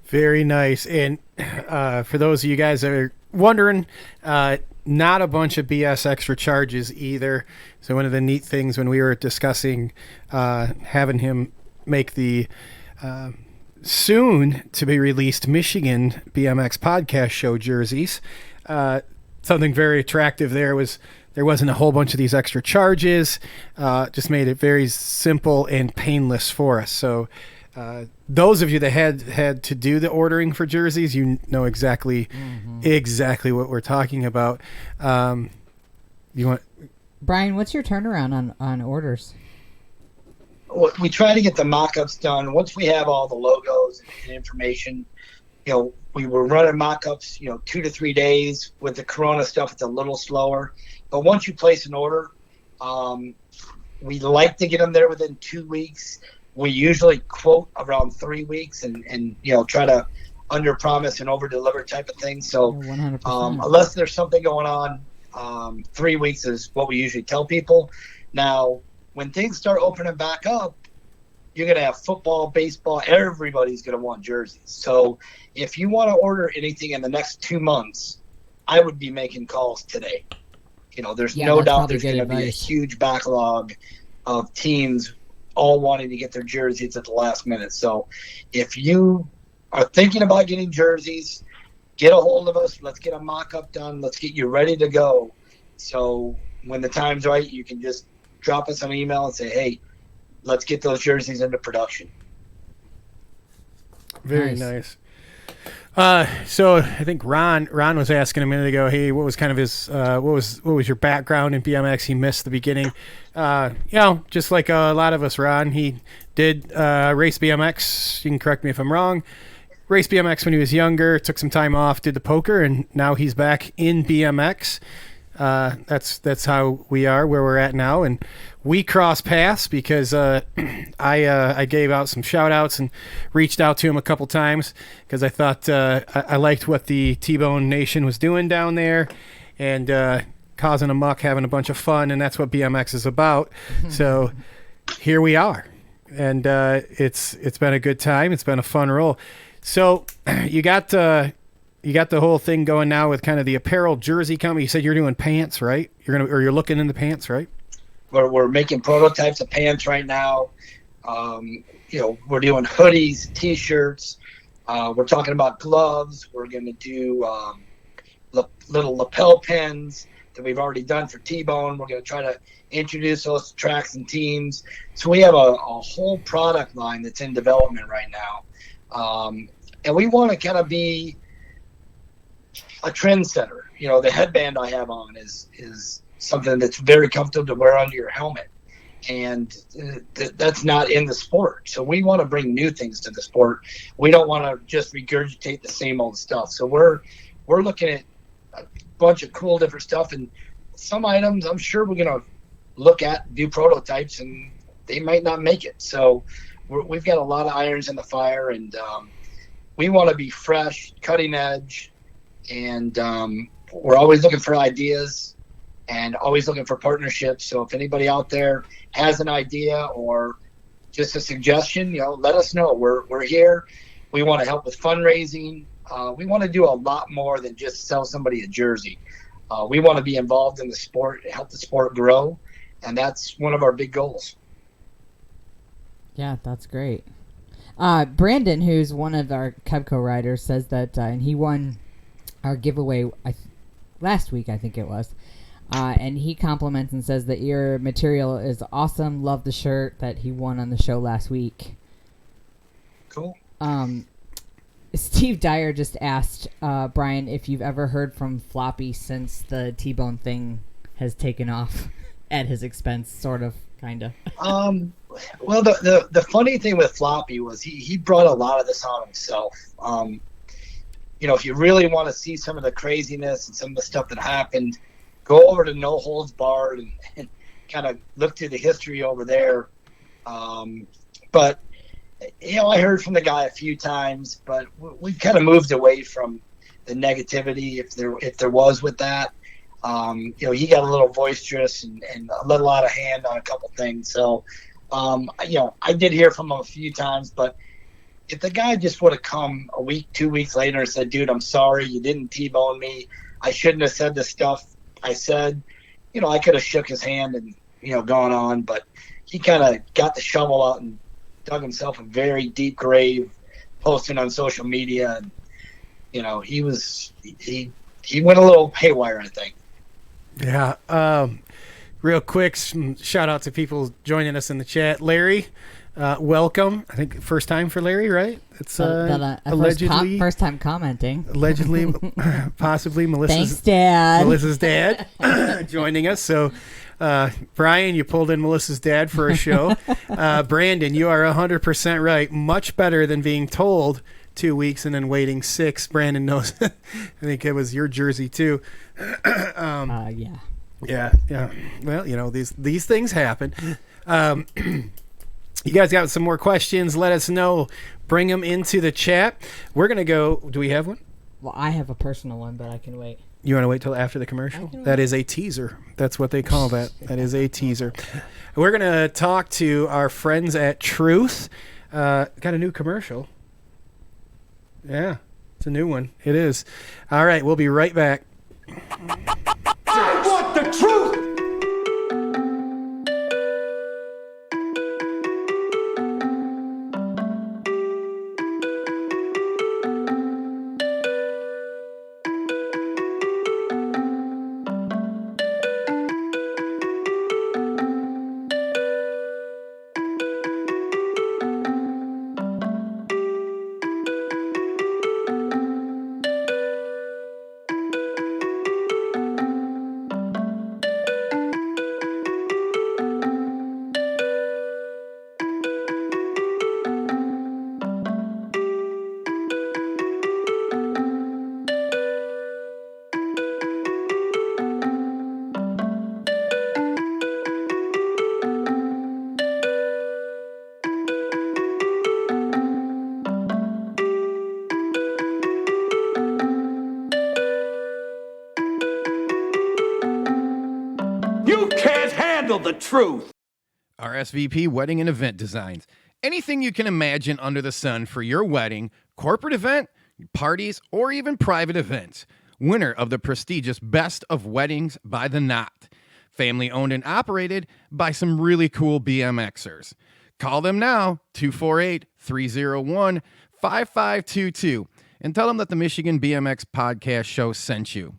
Very nice. And for those of you guys that are wondering, not a bunch of BS extra charges either. So one of the neat things when we were discussing having him make the soon to be released Michigan BMX podcast show jerseys, something very attractive there wasn't a whole bunch of these extra charges. Just made it very simple and painless for us. So those of you that had to do the ordering for jerseys, you know exactly what we're talking about. Brian, what's your turnaround on orders? We try to get the mock-ups done once we have all the logos and information. We were running mock-ups 2 to 3 days. With the corona stuff, it's a little slower, but once you place an order, we like to get them there within 2 weeks. We usually quote around 3 weeks and try to under promise and over deliver type of thing. So 100%. Unless there's something going on, 3 weeks is what we usually tell people. Now, when things start opening back up, you're going to have football, baseball, everybody's going to want jerseys. So if you want to order anything in the next 2 months, I would be making calls today. there's no doubt there's going to be a huge backlog of teams all wanting to get their jerseys at the last minute. So if you are thinking about getting jerseys, get a hold of us. Let's get a mock-up done. Let's get you ready to go. So when the time's right, you can just drop us an email and say, hey, let's get those jerseys into production. Very nice. So I think Ron was asking a minute ago, hey, what was kind of his what was your background in BMX? He missed the beginning. Just like a lot of us, Ron, he did race BMX. You can correct me if I'm wrong. Raced BMX when he was younger, took some time off, did the poker, and now he's back in BMX. That's how we are where we're at now, and we cross paths because I gave out some shout outs and reached out to him a couple times because I thought I liked what the T-Bone Nation was doing down there and causing a muck, having a bunch of fun, and that's what BMX is about. So here we are, and it's been a good time. It's been a fun roll. So you got the whole thing going now with kind of the apparel jersey company. You said you're doing pants, right? You're looking into pants, right? We're making prototypes of pants right now. We're doing hoodies, T-shirts. We're talking about gloves. We're going to do little lapel pins that we've already done for T-Bone. We're going to try to introduce those to tracks and teams. So we have a whole product line that's in development right now. And we want to kind of be a trendsetter. The headband I have on is something that's very comfortable to wear under your helmet. And that's not in the sport. So we want to bring new things to the sport. We don't want to just regurgitate the same old stuff. So we're looking at a bunch of cool different stuff. And some items I'm sure we're going to look at, do prototypes, and they might not make it. So we've got a lot of irons in the fire, and we want to be fresh, cutting edge, and we're always looking for ideas and always looking for partnerships. So if anybody out there has an idea or just a suggestion, let us know. We're here. We want to help with fundraising. We want to do a lot more than just sell somebody a jersey. We want to be involved in the sport, help the sport grow, and that's one of our big goals. Yeah, that's great. Brandon, who's one of our Kevco riders, says that and he won our giveaway last week, I think it was. And he compliments and says that your material is awesome. Love the shirt that he won on the show last week. Cool. Steve Dyer just asked Brian if you've ever heard from Floppy since the T-Bone thing has taken off at his expense, sort of, kind of. Well, the funny thing with Floppy was he brought a lot of this on himself. If you really want to see some of the craziness and some of the stuff that happened, go over to No Holds Barred and kind of look through the history over there. But I heard from the guy a few times, but we've kind of moved away from the negativity if there was with that. He got a little boisterous and a little out of hand on a couple things. So, I did hear from him a few times, but if the guy just would have come a week, 2 weeks later and said, dude, I'm sorry, you didn't T-bone me. I shouldn't have said the stuff I said. I could have shook his hand and, gone on, but he kind of got the shovel out and dug himself a very deep grave, posting on social media. And, he went a little haywire, I think. Yeah. Real quick, shout out to people joining us in the chat. Larry, welcome. I think first time for Larry, right? It's allegedly first time commenting. Allegedly, possibly Melissa's. Thanks, Dad. Melissa's dad joining us. So, Brian, you pulled in Melissa's dad for a show. Brandon, you are 100% right. Much better than being told 2 weeks and then waiting 6. Brandon knows. I think it was your jersey too. Yeah. Yeah. Well, these things happen. You guys got some more questions? Let us know. Bring them into the chat. We're going to go. Do we have one? Well, I have a personal one, but I can wait. You want to wait till after the commercial? That is a teaser. That's what they call that. That is a teaser. We're going to talk to our friends at Truth. Got a new commercial. Yeah, it's a new one. It is. All right, we'll be right back. What the the truth. You can't handle the truth. RSVP Wedding and Event Designs. Anything you can imagine under the sun for your wedding, corporate event, parties, or even private events. Winner of the prestigious Best of Weddings by the Knot. Family owned and operated by some really cool BMXers. Call them now, 248-301-5522, and tell them that the Michigan BMX Podcast Show sent you.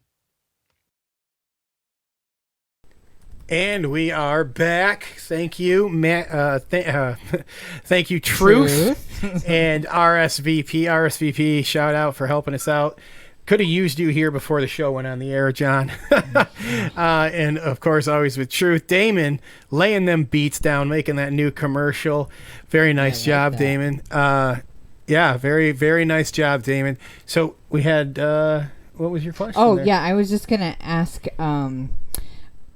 And we are back. Thank you, thank you, Truth, and RSVP. RSVP, shout out for helping us out. Could have used you here before the show went on the air, John. And, of course, always with Truth. Damon laying them beats down, making that new commercial. Very nice job, Damon. Yeah, very, very nice job, Damon. So we had, what was your question? Oh, there? Yeah, I was just going to ask,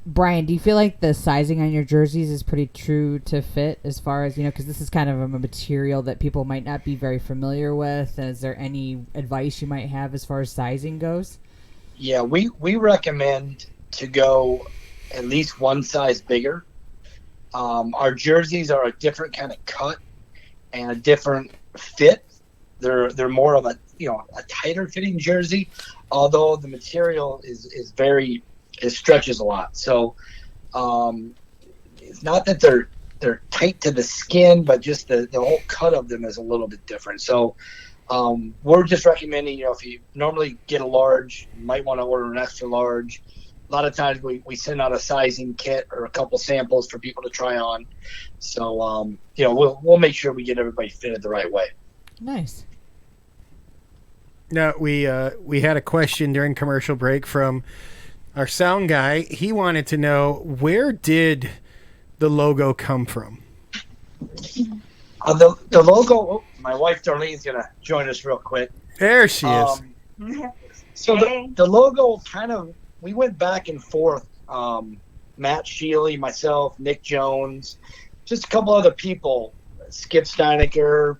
Brian, do you feel like the sizing on your jerseys is pretty true to fit as far as, because this is kind of a material that people might not be very familiar with. Is there any advice you might have as far as sizing goes? Yeah, we recommend to go at least one size bigger. Our jerseys are a different kind of cut and a different fit. They're more of a tighter fitting jersey, although the material is very, it stretches a lot. So it's not that they're tight to the skin, but just the whole cut of them is a little bit different. So we're just recommending, if you normally get a large, you might want to order an extra large. A lot of times we send out a sizing kit or a couple samples for people to try on. So, we'll make sure we get everybody fitted the right way. Nice. Now, we had a question during commercial break from our sound guy. He wanted to know, where did the logo come from? The logo, my wife Darlene's going to join us real quick. There she is. So the logo we went back and forth. Matt Sheely, myself, Nick Jones, just a couple other people, Skip Steinecker,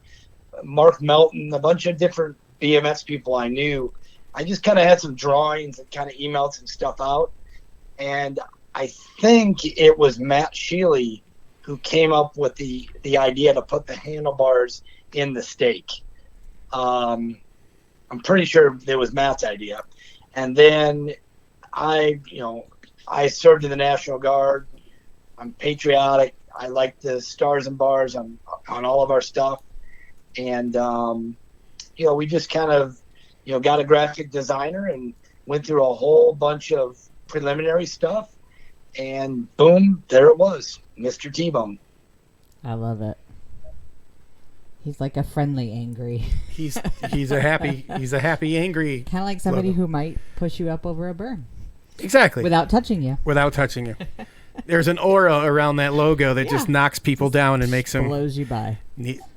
Mark Melton, a bunch of different BMX people I knew. I just kind of had some drawings and kind of emailed some stuff out. And I think it was Matt Sheely who came up with the idea to put the handlebars in the stake. I'm pretty sure it was Matt's idea. And then I served in the National Guard. I'm patriotic. I like the stars and bars on all of our stuff. And, we just kind of, got a graphic designer and went through a whole bunch of preliminary stuff, and boom, there it was, Mr. T-Bone. I love it. He's like a friendly angry. He's a happy angry. Kind of like somebody who might push you up over a berm. Exactly. Without touching you. There's an aura around that logo that just knocks people down and makes them blows you by.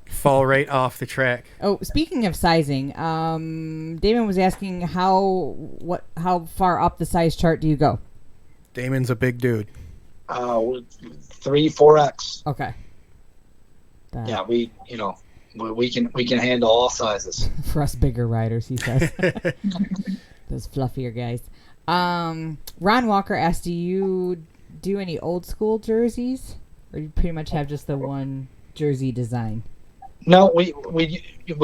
Fall right off the track. Oh, speaking of sizing, Damon was asking how far up the size chart do you go? Damon's a big dude. 3-4X. Okay. Yeah, we can handle all sizes. For us bigger riders, he says. Those fluffier guys. Ron Walker asked, do you do any old school jerseys, or you pretty much have just the one jersey design? No, we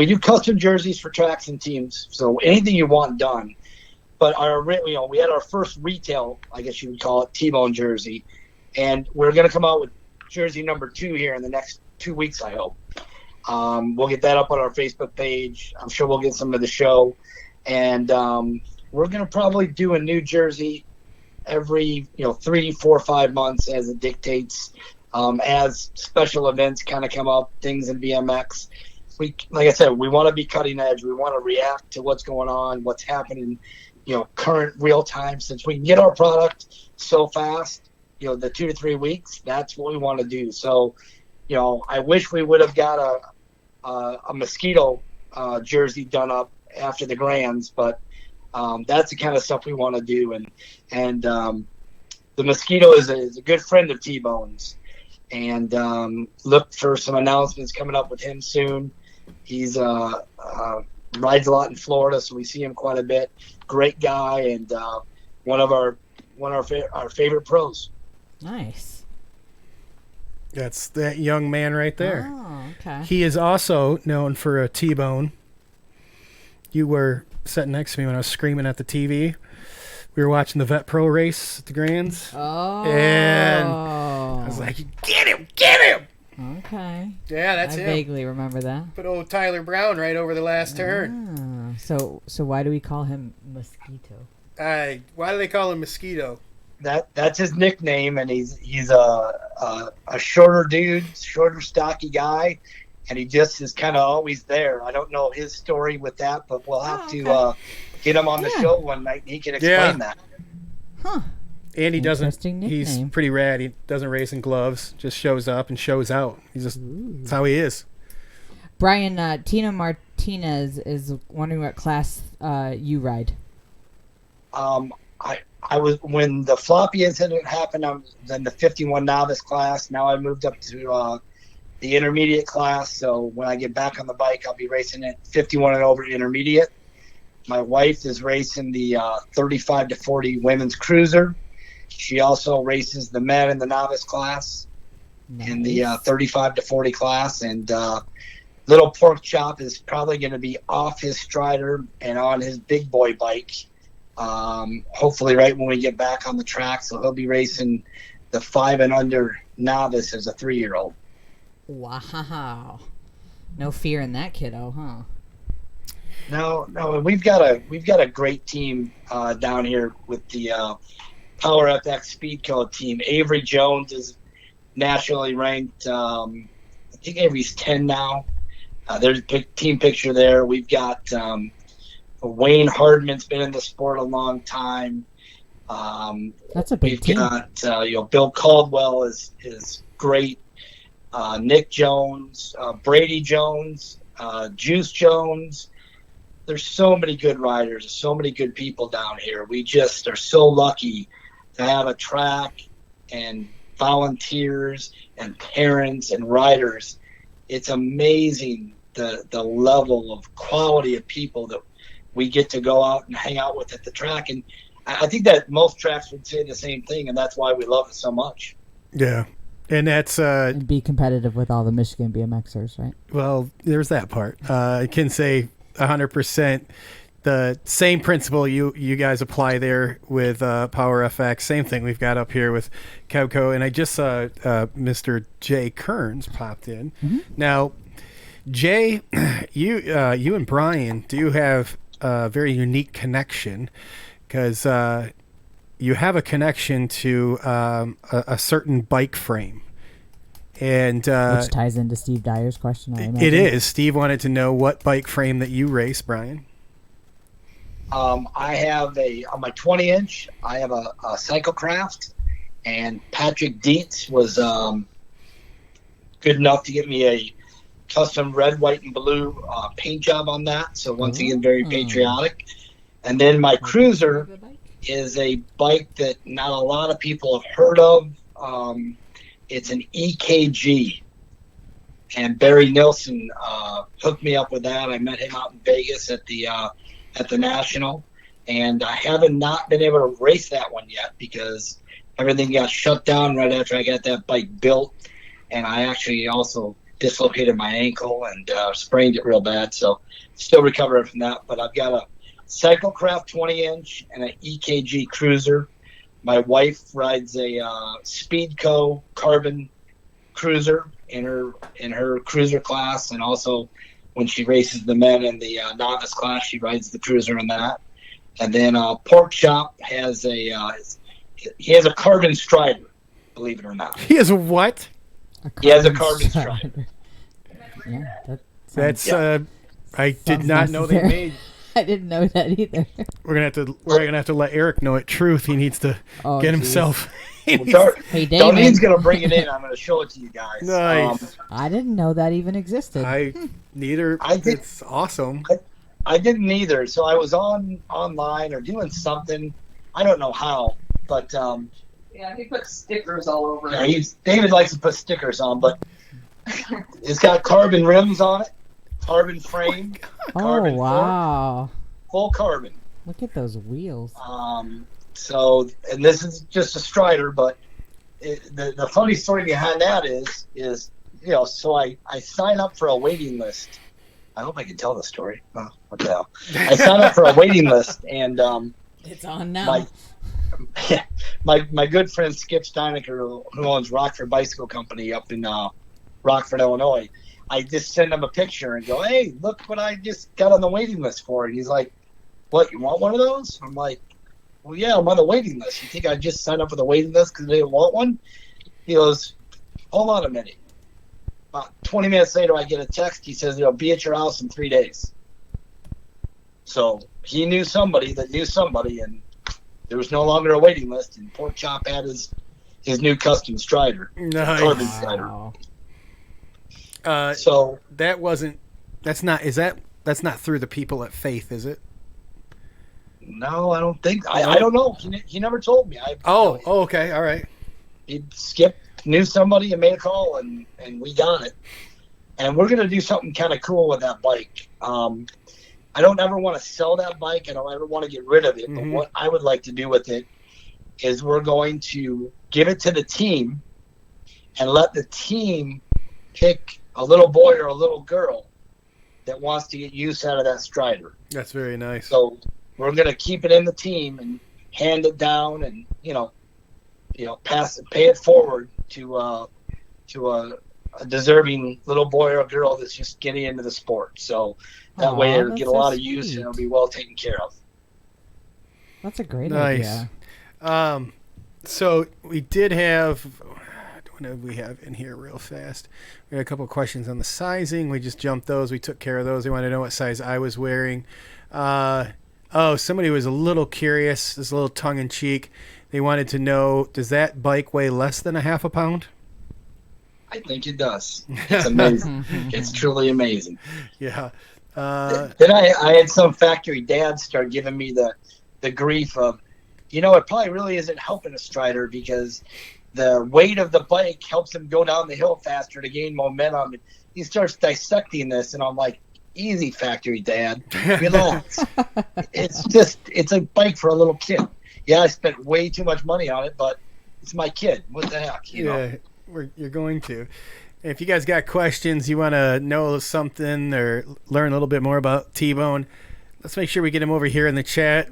do custom jerseys for tracks and teams. So anything you want done, but we had our first retail, I guess you would call it, T-Bone jersey, and we're going to come out with jersey number 2 here in the next 2 weeks, I hope. We'll get that up on our Facebook page. I'm sure we'll get some of the show, and we're going to probably do a new jersey every 3, 4, 5 months as it dictates. As special events kind of come up, things in BMX, like I said, we want to be cutting edge. We want to react to what's going on, what's happening, current real time. Since we can get our product so fast, the 2 to 3 weeks, that's what we want to do. So, I wish we would have got a mosquito jersey done up after the Grands, but that's the kind of stuff we want to do. And the mosquito is a good friend of T-Bone's, and look for some announcements coming up with him soon. He's rides a lot in Florida, so we see him quite a bit. Great guy, and one of our favorite pros. Nice. That's that young man right there. Oh, okay. He is also known for a T-bone. You were sitting next to me when I was screaming at the TV. We were watching the Vet Pro race at the Grands. Oh. And I was like, get him! Okay. Yeah, that's I him. vaguely remember that. Put old Tyler Brown right over the last turn. So why do we call him Mosquito? Why do they call him Mosquito? That's his nickname, and he's a shorter dude, shorter, stocky guy, and he just is kind of always there. I don't know his story with that, but we'll have to get him on the show one night, and he can explain that. Huh. And he doesn't. He's pretty rad. He doesn't race in gloves. Just shows up and shows out. That's how he is. Brian, Tina Martinez is wondering what class you ride. I was, when the floppy incident happened, I was in the 51 novice class. Now I moved up to the intermediate class. So when I get back on the bike, I'll be racing at 51 and over intermediate. My wife is racing the 35 to 40 women's cruiser. She also races the men in the novice class in the 35 to 40 class. And little pork chop is probably going to be off his strider and on his big boy bike. Hopefully right when we get back on the track. So he'll be racing the 5 and under novice as a 3-year-old. Wow. No fear in that kiddo, huh? No, we've got a great team down here with the Power FX Speed Code team. Avery Jones is nationally ranked. I think Avery's 10 now. There's a team picture there. We've got Wayne Hardman's been in the sport a long time. That's a big team. We've got Bill Caldwell is great. Nick Jones, Brady Jones, Juice Jones. There's so many good riders, so many good people down here. We just are so lucky to have a track and volunteers and parents and riders. It's amazing the level of quality of people that we get to go out and hang out with at the track. And I think that most tracks would say the same thing, and that's why we love it so much. Yeah. And that's be competitive with all the Michigan BMXers, right? Well, there's that part. I can say 100% the same principle you guys apply there with Power FX. Same thing we've got up here with Kevco. And I just saw Mr. Jay Kearns popped in. Mm-hmm. Now, Jay, you and Brian do have a very unique connection because you have a connection to a certain bike frame. And which ties into Steve Dyer's question, I imagine. It is. Steve wanted to know what bike frame that you race, Brian. I have on my 20-inch, I have a Cyclecraft, and Patrick Dietz was good enough to get me a custom red, white, and blue paint job on that. So once again, very patriotic. And then my Cruiser is a bike that not a lot of people have heard of. It's an EKG, and Barry Nilsson hooked me up with that. I met him out in Vegas at the National, and I haven't not been able to race that one yet because everything got shut down right after I got that bike built, and I actually also dislocated my ankle and sprained it real bad, so still recovering from that. But I've got Cyclecraft 20-inch and an EKG cruiser. My wife rides a Speedco carbon cruiser in her cruiser class, and also when she races the men in the novice class, she rides the cruiser in that. And then Pork Chop has he has a carbon strider, believe it or not. He has a what? He has a carbon strider. Yeah, That's I did not know they made. I didn't know that either. We're gonna have to let Eric know at Truth. He needs to get himself. Hey, Damon. Darlene's gonna bring it in. I'm gonna show it to you guys. Nice. I didn't know that even existed. Neither. It's awesome. I didn't either. So I was online or doing something. I don't know how, but yeah, he put stickers all over yeah, it. David likes to put stickers on, but it's got carbon rims on it, carbon frame. Carbon wow! Full carbon. Look at those wheels. So, and this is just a strider, but the funny story behind that is so I sign up for a waiting list. I hope I can tell the story. Oh, what the hell? I signed up for a waiting list, and it's on now. My good friend Skip Steinecker, who owns Rockford Bicycle Company up in Rockford, Illinois, I just send him a picture and go, "Hey, look what I just got on the waiting list for." And he's like, "What? You want one of those?" I'm like, "Well, yeah, I'm on the waiting list. You think I just signed up for the waiting list because I didn't want one?" He goes, "Hold on a minute." About 20 minutes later, I get a text. He says, "It'll be at your house in 3 days." So he knew somebody that knew somebody, and there was no longer a waiting list. And Pork Chop had his new custom strider, carbon strider. So that's not through the people at Faith, is it? No, I don't think. I don't know. He never told me. Okay, all right. Skip knew somebody and made a call, and we got it. And we're gonna do something kind of cool with that bike. I don't ever want to sell that bike. I don't ever want to get rid of it. But what I would like to do with it is we're going to give it to the team and let the team pick a little boy or a little girl that wants to get use out of that strider. That's very nice. So we're going to keep it in the team and hand it down, and pay it forward to a deserving little boy or girl that's just getting into the sport. So that way it'll get a lot of use and it'll be well taken care of. That's a great idea. So we did have. What do we have in here real fast? We had a couple of questions on the sizing. We just jumped those. We took care of those. They wanted to know what size I was wearing. Somebody was a little curious. This is a little tongue-in-cheek. They wanted to know, does that bike weigh less than a half a pound? I think it does. It's amazing. It's truly amazing. Yeah. Then I had some factory dads start giving me the grief of, it probably really isn't helping a strider because the weight of the bike helps him go down the hill faster to gain momentum. And he starts dissecting this, and I'm like, easy, factory dad. Relax. It's a bike for a little kid. Yeah, I spent way too much money on it, but it's my kid. What the heck? You're going to. If you guys got questions, you want to know something or learn a little bit more about T-Bone, let's make sure we get him over here in the chat.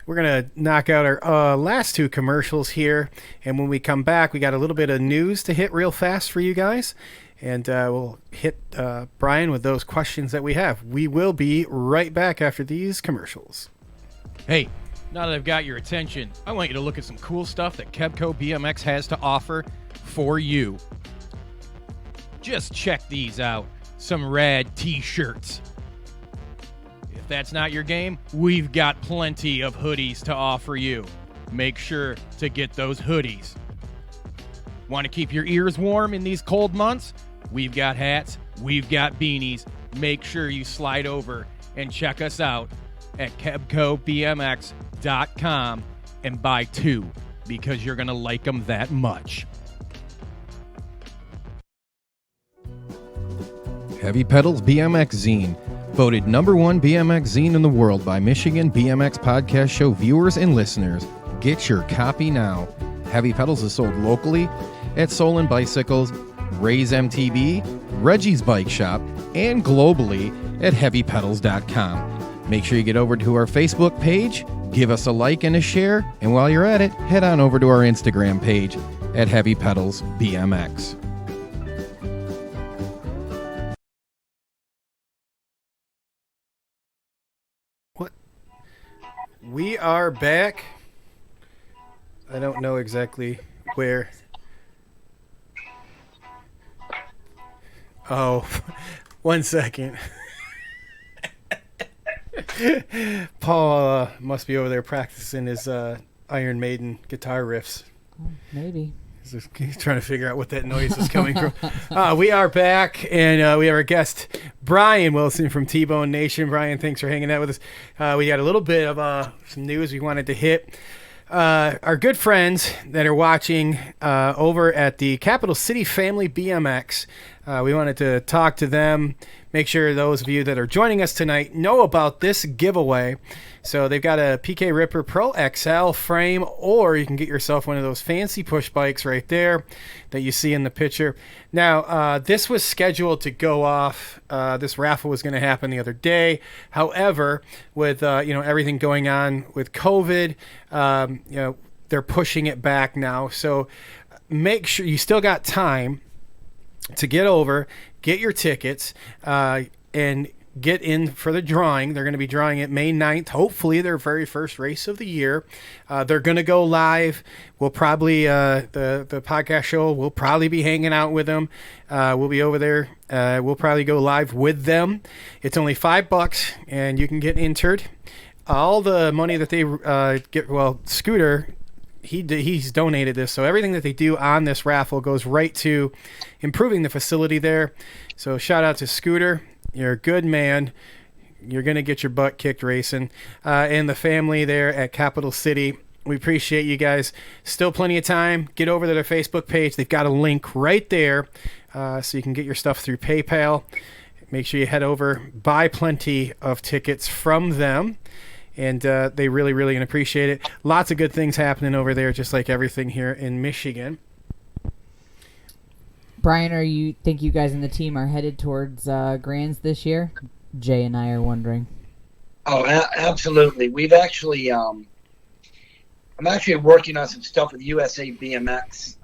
We're going to knock out our last two commercials here. And when we come back, we got a little bit of news to hit real fast for you guys. And we'll hit Brian with those questions that we have. We will be right back after these commercials. Hey, now that I've got your attention, I want you to look at some cool stuff that Kebco BMX has to offer for you. Just check these out. Some rad t-shirts. If that's not your game, we've got plenty of hoodies to offer you. Make sure to get those hoodies. Want to keep your ears warm in these cold months? We've got hats, we've got beanies. Make sure you slide over and check us out at KebcoBMX.com and buy two because you're going to like them that much. Heavy Pedals BMX Zine, voted #1 BMX zine in the world by Michigan BMX Podcast Show viewers and listeners. Get your copy now. Heavy Pedals is sold locally at Solon Bicycles, Ray's MTB, Reggie's Bike Shop, and globally at HeavyPedals.com. Make sure you get over to our Facebook page, give us a like and a share, and while you're at it, head on over to our Instagram page at Heavy Pedals BMX. What? We are back. I don't know exactly where. Oh, 1 second. Paul must be over there practicing his Iron Maiden guitar riffs. Maybe. He's trying to figure out what that noise is coming from. We are back, and we have our guest, Brian Wilson from T-Bone Nation. Brian, thanks for hanging out with us. We got a little bit of some news we wanted to hit. Our good friends that are watching over at the Capital City Family BMX, we wanted to talk to them, make sure those of you that are joining us tonight know about this giveaway. So they've got a PK Ripper Pro XL frame, or you can get yourself one of those fancy push bikes right there that you see in the picture. Now, this was scheduled to go off. This raffle was going to happen the other day. However, with everything going on with COVID, they're pushing it back now. So make sure you still got time to get over, get your tickets, and get in for the drawing. They're going to be drawing it May 9th, hopefully their very first race of the year. They're going to go live. We'll probably, the podcast show, we'll probably be hanging out with them. We'll be over there. We'll probably go live with them. It's only $5, and you can get entered. All the money that they get, Scooter, he's donated this, so everything that they do on this raffle goes right to improving the facility there. So shout out to Scooter. You're a good man. You're going to get your butt kicked racing. And the family there at Capital City, we appreciate you guys. Still plenty of time. Get over to their Facebook page. They've got a link right there so you can get your stuff through PayPal. Make sure you head over, buy plenty of tickets from them. And they really, really appreciate it. Lots of good things happening over there, just like everything here in Michigan. Brian, think you guys in the team are headed towards Grands this year? Jay and I are wondering. Oh, absolutely. We've actually, I'm actually working on some stuff with USA BMX.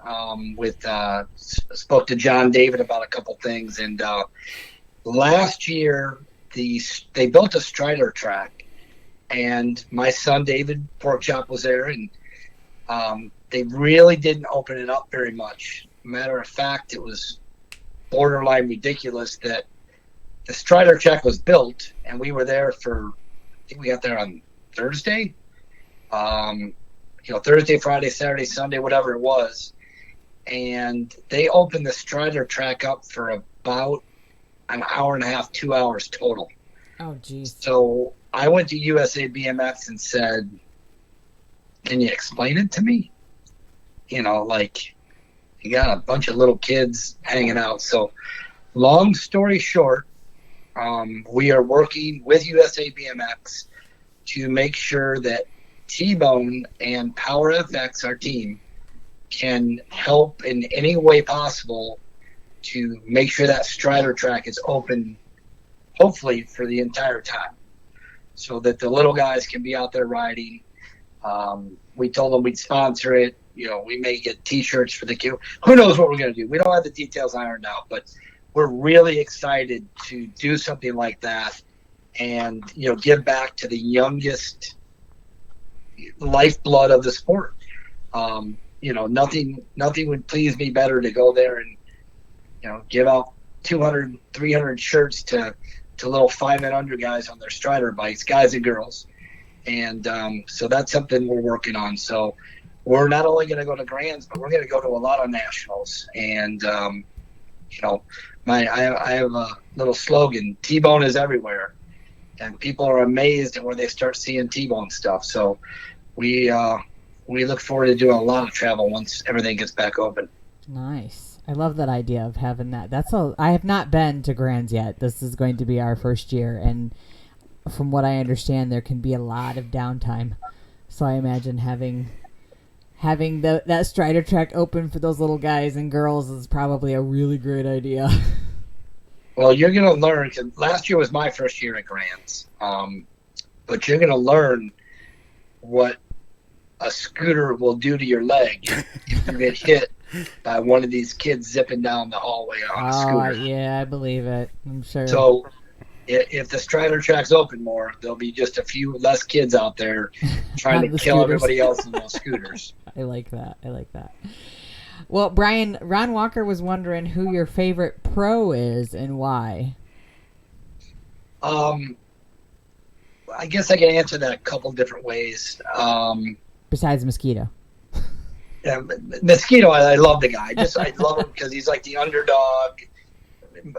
Spoke to John David about a couple things, and last year they built a Strider track, and my son David Porkchop was there, and they really didn't open it up very much. Matter of fact, it was borderline ridiculous that the Strider track was built, and we were there I think we got there on Thursday. Thursday, Friday, Saturday, Sunday, whatever it was. And they opened the Strider track up for about an hour and a half, 2 hours total. Oh, geez. So I went to USA BMX and said, can you explain it to me? You got a bunch of little kids hanging out. So long story short, we are working with USA BMX to make sure that T-Bone and Power FX, our team, can help in any way possible to make sure that Strider track is open, hopefully for the entire time, so that the little guys can be out there riding. We told them we'd sponsor it. We may get T-shirts for the queue. Who knows what we're going to do? We don't have the details ironed out, but we're really excited to do something like that and, give back to the youngest lifeblood of the sport. Nothing would please me better to go there and, give out 200, 300 shirts to little 5 and under guys on their Strider bikes, guys and girls. And so that's something we're working on. So we're not only going to go to Grands, but we're going to go to a lot of nationals. And, I have a little slogan, T-Bone is everywhere. And people are amazed at where they start seeing T-Bone stuff. So we look forward to doing a lot of travel once everything gets back open. Nice. I love that idea of having that. I have not been to Grands yet. This is going to be our first year. And from what I understand, there can be a lot of downtime. So I imagine having that Strider track open for those little guys and girls is probably a really great idea. Well, you're going to learn, because last year was my first year at Grands. but you're going to learn what a scooter will do to your leg if you get hit by one of these kids zipping down the hallway on a scooter. Yeah, I believe it. I'm sure. So if the Strider track's open more, there'll be just a few less kids out there trying to kill everybody else in those scooters. I like that. Well, Brian, Ron Walker was wondering who your favorite pro is and why. I guess I can answer that a couple different ways. Besides Mosquito. Yeah, Mosquito, I love the guy. I love him because he's like the underdog.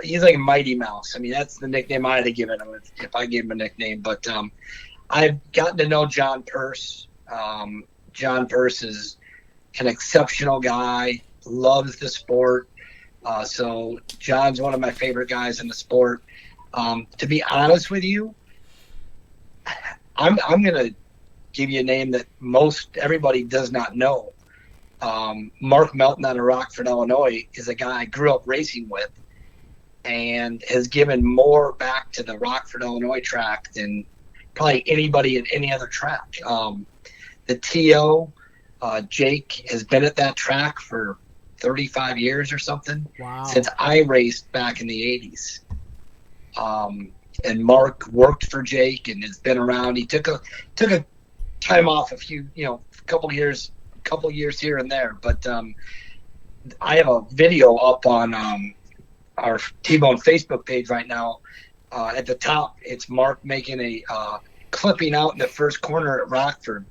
He's like a Mighty Mouse. I mean, that's the nickname I'd have given him if I gave him a nickname. But I've gotten to know John Purse. John Purse is an exceptional guy, loves the sport. So John's one of my favorite guys in the sport. To be honest with you, I'm going to give you a name that most everybody does not know. Mark Melton out of Rockford, Illinois, is a guy I grew up racing with and has given more back to the Rockford, Illinois track than probably anybody at any other track. The TO, Jake, has been at that track for 35 years or something. Wow. Since I raced back in the 80s. And Mark worked for Jake and has been around. He took a time off couple years here and there. But I have a video up on our T-Bone Facebook page right now. At the top, it's Mark making a clipping out in the first corner at Rockford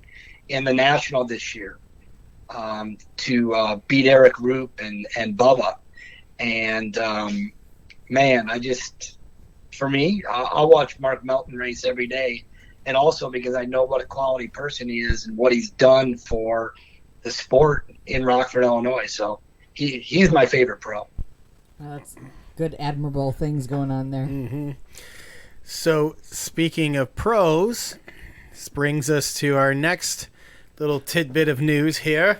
in the National this year to beat Eric Roop and Bubba. And man, for me, I'll watch Mark Melton race every day, and also because I know what a quality person he is and what he's done for the sport in Rockford, Illinois. So he's my favorite pro. That's good, admirable things going on there. Mm-hmm. So speaking of pros, this brings us to our next little tidbit of news here.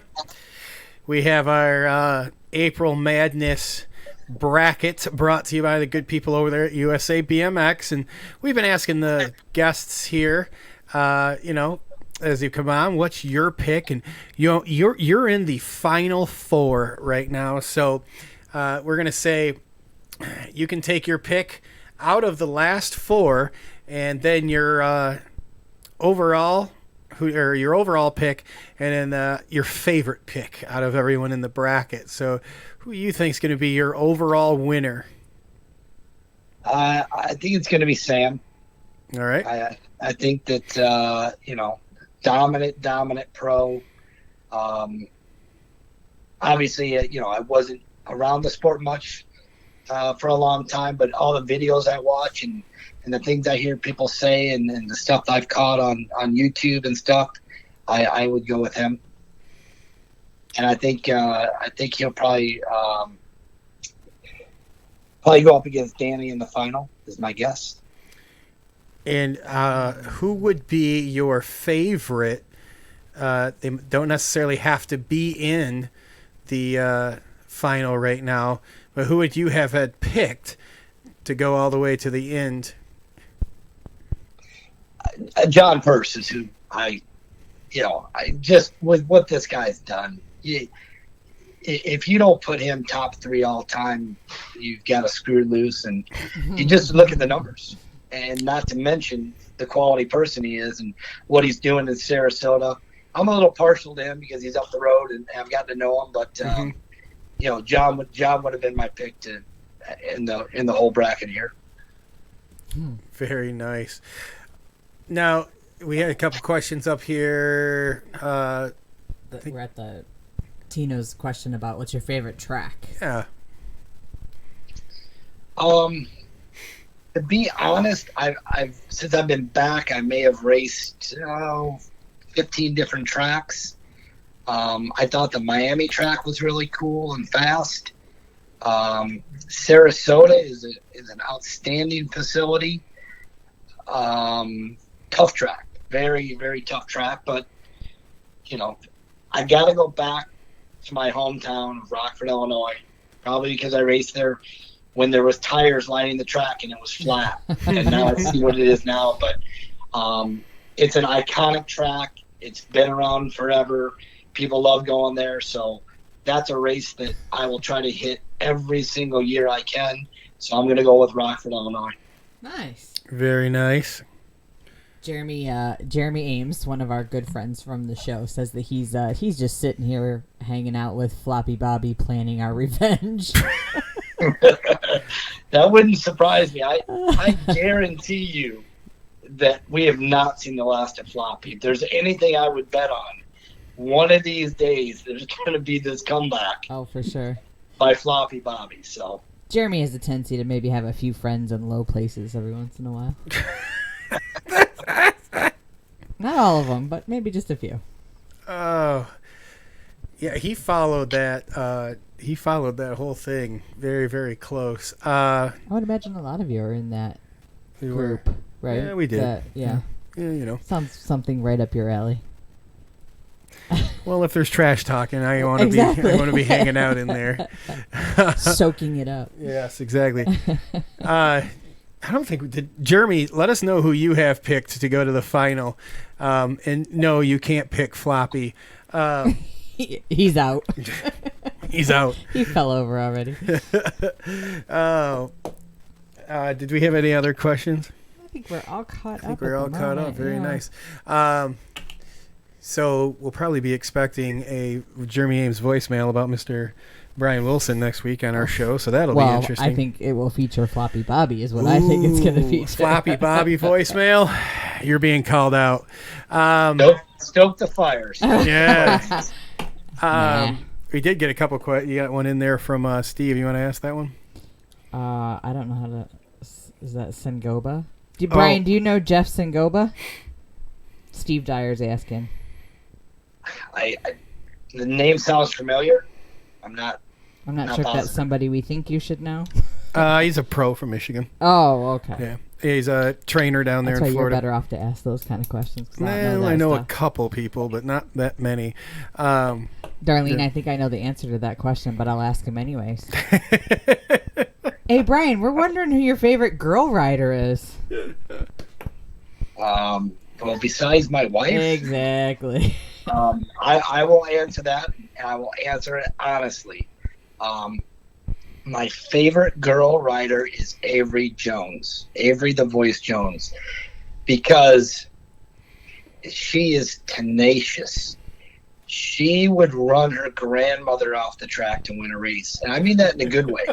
We have our April Madness bracket brought to you by the good people over there at USA BMX, and we've been asking the guests here, as you come on, what's your pick? And you're in the final four right now, so we're gonna say you can take your pick out of the last four, and then your overall pick, and then your favorite pick out of everyone in the bracket. So who do you think is going to be your overall winner? I think it's going to be Sam. All right. I think that, dominant pro. Obviously, I wasn't around the sport much for a long time, but all the videos I watch and the things I hear people say and the stuff I've caught on YouTube and stuff, I would go with him. And I think he'll probably go up against Danny in the final, is my guess. And who would be your favorite? They don't necessarily have to be in the final right now, but who would you have had picked to go all the way to the end? John Purse is who I just with what this guy's done. If you don't put him top three all time, you've got to screw loose. And you just look at the numbers, and not to mention the quality person he is and what he's doing in Sarasota. I'm a little partial to him because he's up the road and I've gotten to know him. But John would have been my pick in the whole bracket here. Very nice. Now we had a couple questions up here. We're at the Tino's question about what's your favorite track. Yeah. To be honest, I've since I've been back, I may have raced 15 different tracks. I thought the Miami track was really cool and fast. Sarasota is an outstanding facility. Tough track, very, very tough track. But I got to go back to my hometown of Rockford, Illinois, probably because I raced there when there was tires lining the track and it was flat. And now I see what it is now. But It's an iconic track. It's been around forever. People love going there. So that's a race that I will try to hit every single year I can. So I'm going to go with Rockford, Illinois. Nice. Very nice. Jeremy Ames, one of our good friends from the show, says that he's just sitting here hanging out with Floppy Bobby, planning our revenge. That wouldn't surprise me. I guarantee you that we have not seen the last of Floppy. If there's anything I would bet on, one of these days there's going to be this comeback. Oh, for sure. By Floppy Bobby. So Jeremy has a tendency to maybe have a few friends in low places every once in a while. Not all of them, but maybe just a few. Oh, yeah, he followed that. He followed that whole thing very, very close. I would imagine a lot of you are in that group, right? Yeah, we did. Yeah, you know, sounds something right up your alley. Well, if there's trash talking, I want to Exactly. be. I want to be hanging out in there, Soaking it up. Yes, exactly. I don't think we did. Jeremy, let us know who you have picked to go to the final. And no, you can't pick Floppy. He's out. He's out. He fell over already. Oh. Did we have any other questions? I think we're all caught up. I think we're all caught up. Very nice. So we'll probably be expecting a Jeremy Ames voicemail about Mr. Brian Wilson next week on our show, so that'll be interesting. I think it will feature Floppy Bobby is what I think it's going to feature. Floppy Bobby voicemail. You're being called out. Stoke the fires. Yeah. We did get a couple questions. You got one in there from Steve. You want to ask that one? I don't know how to... Is that Sengoba? Brian, do you know Jeff Sengoba? Steve Dyer's asking. The name sounds familiar. I'm not sure if positive. that's somebody we think you should know. He's a pro from Michigan. Oh, okay. Yeah. He's a trainer down there That's why in Florida. You're better off to ask those kind of questions. I know a couple people, but not that many. Darlene, I think I know the answer to that question, but I'll ask him anyways. Hey, Brian, we're wondering who your favorite girl rider is. Well, besides my wife, exactly. I will answer that, and I will answer it honestly. My favorite girl rider is Avery Jones, Avery the Voice Jones, because she is tenacious. She would run her grandmother off the track to win a race, and I mean that in a good way.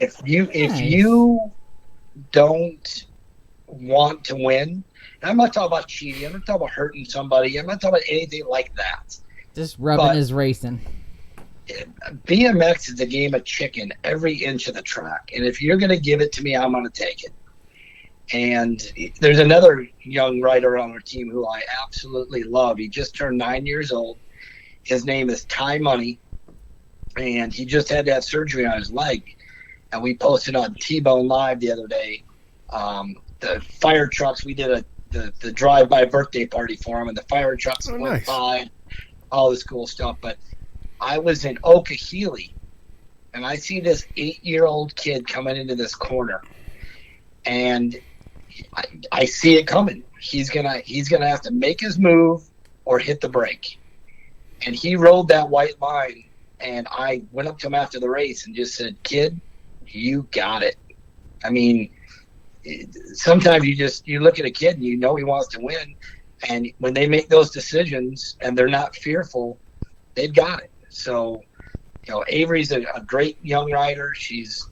If you don't want to win, and I'm not talking about cheating, I'm not talking about hurting somebody, I'm not talking about anything like that. Just rubbing his racing. BMX is a game of chicken every inch of the track, and if you're going to give it to me, I'm going to take it. And there's another young rider on our team who I absolutely love. He just turned 9 years old. His name is Ty Money, and he just had to have surgery on his leg. And we posted on T-Bone Live the other day. The fire trucks, we did the drive-by birthday party for him, and the fire trucks went by, all this cool stuff. But I was in Okahili, and I see this 8-year-old kid coming into this corner, and I see it coming. He's gonna have to make his move or hit the brake. And he rode that white line, and I went up to him after the race and just said, "Kid, you got it." I mean, sometimes you look at a kid and you know he wants to win, and when they make those decisions and they're not fearful, they've got it. So, Avery's a great young rider. She's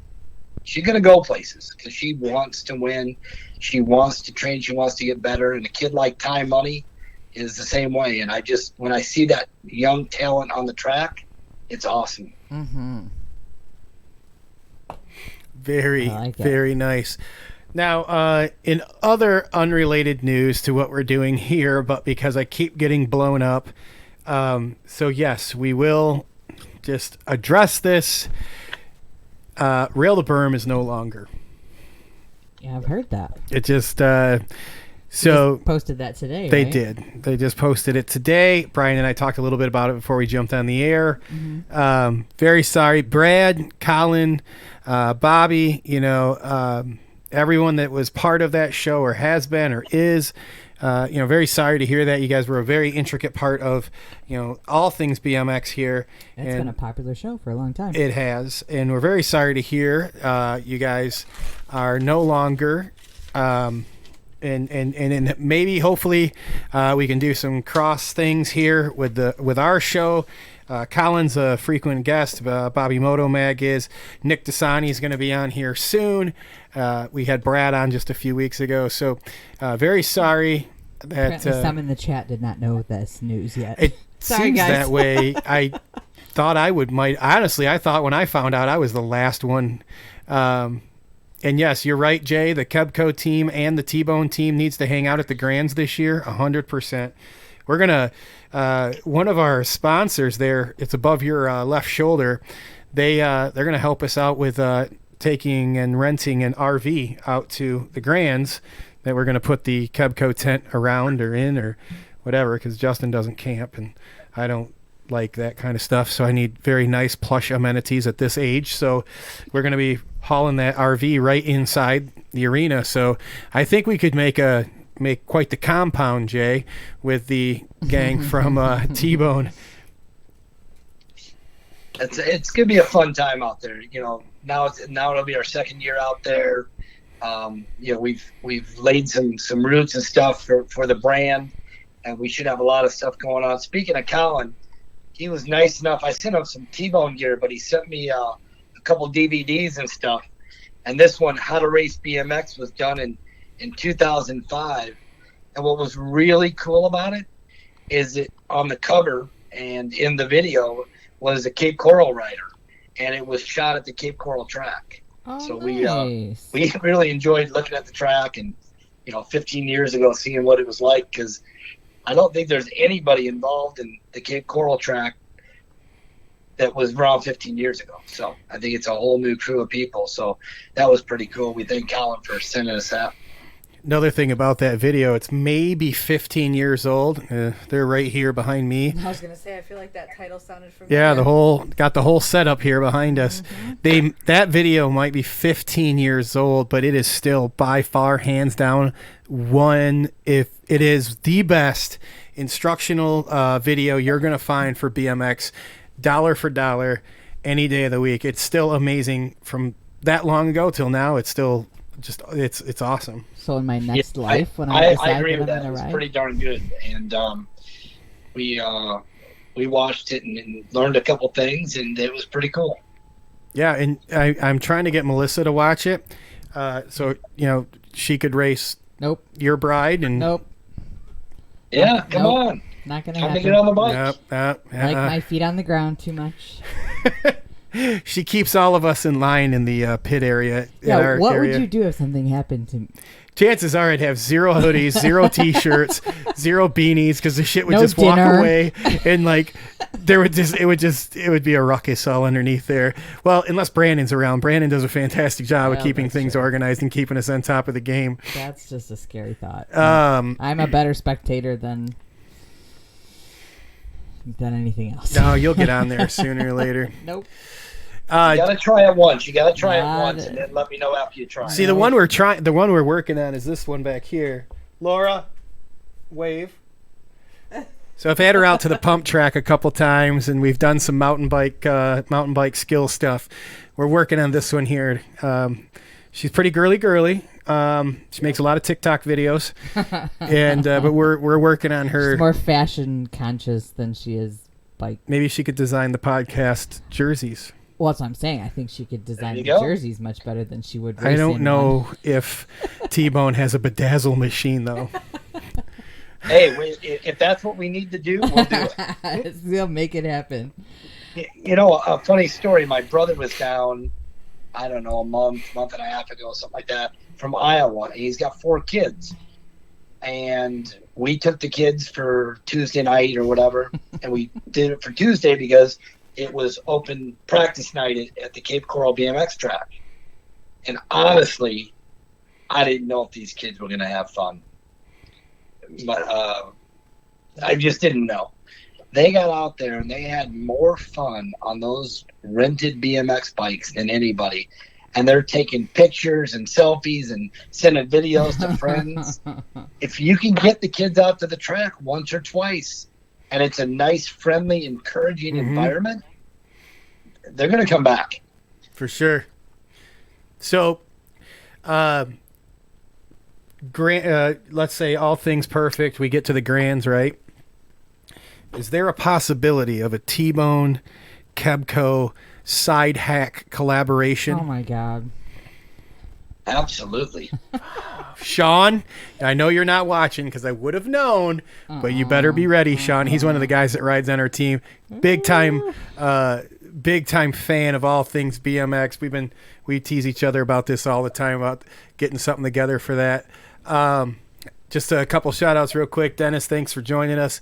going to go places because she wants to win. She wants to train. She wants to get better. And a kid like Ty Money is the same way. And when I see that young talent on the track, it's awesome. Mm-hmm. Very nice. Now, in other unrelated news to what we're doing here, but because I keep getting blown up, so yes, we will just address this. Rail to Berm is no longer. Yeah, I've heard that. It just just posted that today. They right? did. They just posted it today. Brian and I talked a little bit about it before we jumped on the air. Mm-hmm. Very sorry, Brad, Colin, Bobby. everyone that was part of that show or has been or is. Very sorry to hear that. You guys were a very intricate part of, all things BMX here. It's been a popular show for a long time. It has, and we're very sorry to hear you guys are no longer. And maybe hopefully we can do some cross things here with our show. Colin's a frequent guest. Bobby Motomag is. Nick Dasani is going to be on here soon. We had Brad on just a few weeks ago. So very sorry that apparently some in the chat did not know this news yet. It Sorry, seems guys. that way. I thought honestly, I thought when I found out I was the last one. And yes, you're right, Jay. The Kebco team and the T-Bone team needs to hang out at the Grands this year, 100%. We're going to, one of our sponsors there, it's above your left shoulder, they're going to help us out with taking and renting an RV out to the Grands that we're going to put the Kebco tent around or in or whatever, because Justin doesn't camp and I don't like that kind of stuff, so I need very nice plush amenities at this age. So we're going to be hauling that RV right inside the arena. So I think we could make quite the compound, Jay, with the gang from T-Bone. It's gonna be a fun time out there. Now it'll be our second year out there. We've laid some roots and stuff for the brand, and we should have a lot of stuff going on. Speaking of Colin, he was nice enough. I sent him some T-Bone gear, but he sent me a couple DVDs and stuff. And this one, How to Race BMX, was done in 2005. And what was really cool about it is it on the cover and in the video was a Cape Coral rider, and it was shot at the Cape Coral track. Oh, So nice. we really enjoyed looking at the track and 15 years ago seeing what it was like, because I don't think there's anybody involved in the Cape Coral track that was around 15 years ago. So I think it's a whole new crew of people. So that was pretty cool. We thank Colin for sending us that. Another thing about that video, it's maybe 15 years old. They're right here behind me. I was gonna say, I feel like that title sounded familiar. Yeah, got the whole setup here behind us. That video might be 15 years old, but it is still by far, hands down, if it is the best instructional video you're gonna find for BMX, dollar for dollar, any day of the week. It's still amazing from that long ago till now. It's still just it's awesome. So in my next life, when I decide agree that with I'm that. going It was to ride, pretty darn good, and we watched it and learned a couple things, and it was pretty cool. Yeah, and I'm trying to get Melissa to watch it, so she could race. Nope. Your bride and. Nope. Yeah, come Nope. on. Not going to Time to happen. get on the bike. Nope. Like my feet on the ground too much. She keeps all of us in line in the pit area. Yeah, what would you do if something happened to me? Chances are I'd have 0 hoodies, 0 t-shirts, 0 beanies, because the shit would No just dinner. walk away, and it would be a ruckus all underneath there. Well, unless Brandon's around. Brandon does a fantastic job of Well, keeping that's things true. organized and keeping us on top of the game. That's just a scary thought. I'm a better spectator than anything else. No, you'll get on there sooner or later. Nope. You gotta try it once. And Got then let me know after you try. See, the one we're working on is this one back here. Laura, wave. So I've had her out to the pump track a couple times, and we've done some mountain bike skill stuff. We're working on this one here. She's pretty girly. She makes a lot of TikTok videos, and but we're working on her. She's more fashion conscious than she is bike. Maybe she could design the podcast jerseys. Well, that's what I'm saying. I think she could design the go. jerseys much better than she would. I don't race in know one. if T-Bone has a bedazzle machine though. Hey, if that's what we need to do, we'll do it. They'll make it happen. A funny story. My brother was down, I don't know, a month and a half ago, something like that, from Iowa. He's got 4 kids. And we took the kids for Tuesday night or whatever, and we did it for Tuesday because it was open practice night at the Cape Coral BMX track. And honestly, I didn't know if these kids were going to have fun. But I just didn't know. They got out there and they had more fun on those rented BMX bikes than anybody. and they're taking pictures and selfies and sending videos to friends. If you can get the kids out to the track once or twice, and it's a nice, friendly, encouraging environment, they're going to come back. For sure. So, let's say all things perfect, we get to the Grands, right? Is there a possibility of a T-Bone Kebco side hack collaboration? Oh my God. Absolutely. Sean, I know you're not watching because I would have known, but you better be ready, Sean. He's one of the guys that rides on our team. Big time fan of all things BMX. We tease each other about this all the time, about getting something together for that. Just a couple shout outs real quick. Dennis, thanks for joining us.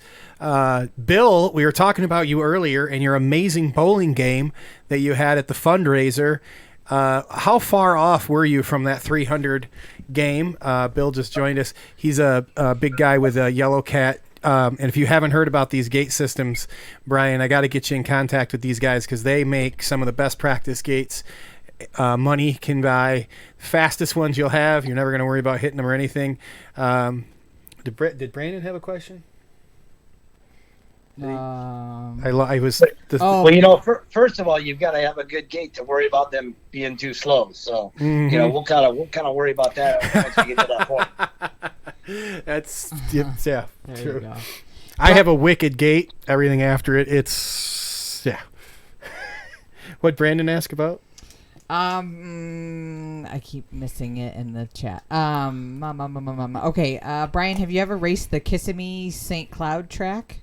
Bill, we were talking about you earlier and your amazing bowling game that you had at the fundraiser. How far off were you from that 300 game? Bill just joined us. He's a big guy with a yellow cat. And if you haven't heard about these gate systems, Brian, I got to get you in contact with these guys because they make some of the best practice gates money can buy. Fastest ones you'll have. You're never going to worry about hitting them or anything. Did Brandon have a question? Well, first of all, you've got to have a good gate to worry about them being too slow. So, we'll kind of worry about that once we get to that point. That's true. You go. I have a wicked gate. Everything after it, it's What Brandon asked about? I keep missing it in the chat. Okay, Brian, have you ever raced the Kissimmee St. Cloud track?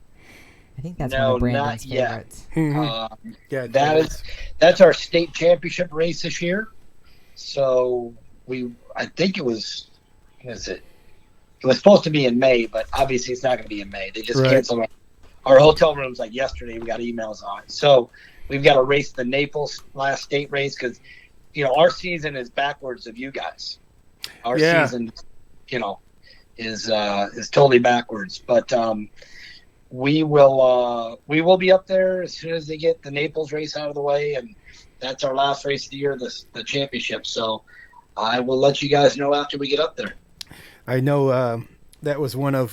I think that's one of Brandon's favorites. That's our state championship race this year. So I think it was supposed to be in May, but obviously it's not going to be in May. They just canceled our hotel rooms like yesterday. We got emails on it. So we've got to race the Naples last state race because, our season is backwards of you guys. Our season, is totally backwards. But we will be up there as soon as they get the Naples race out of the way, and that's our last race of the year, the championship. So I will let you guys know after we get up there. I know that was one of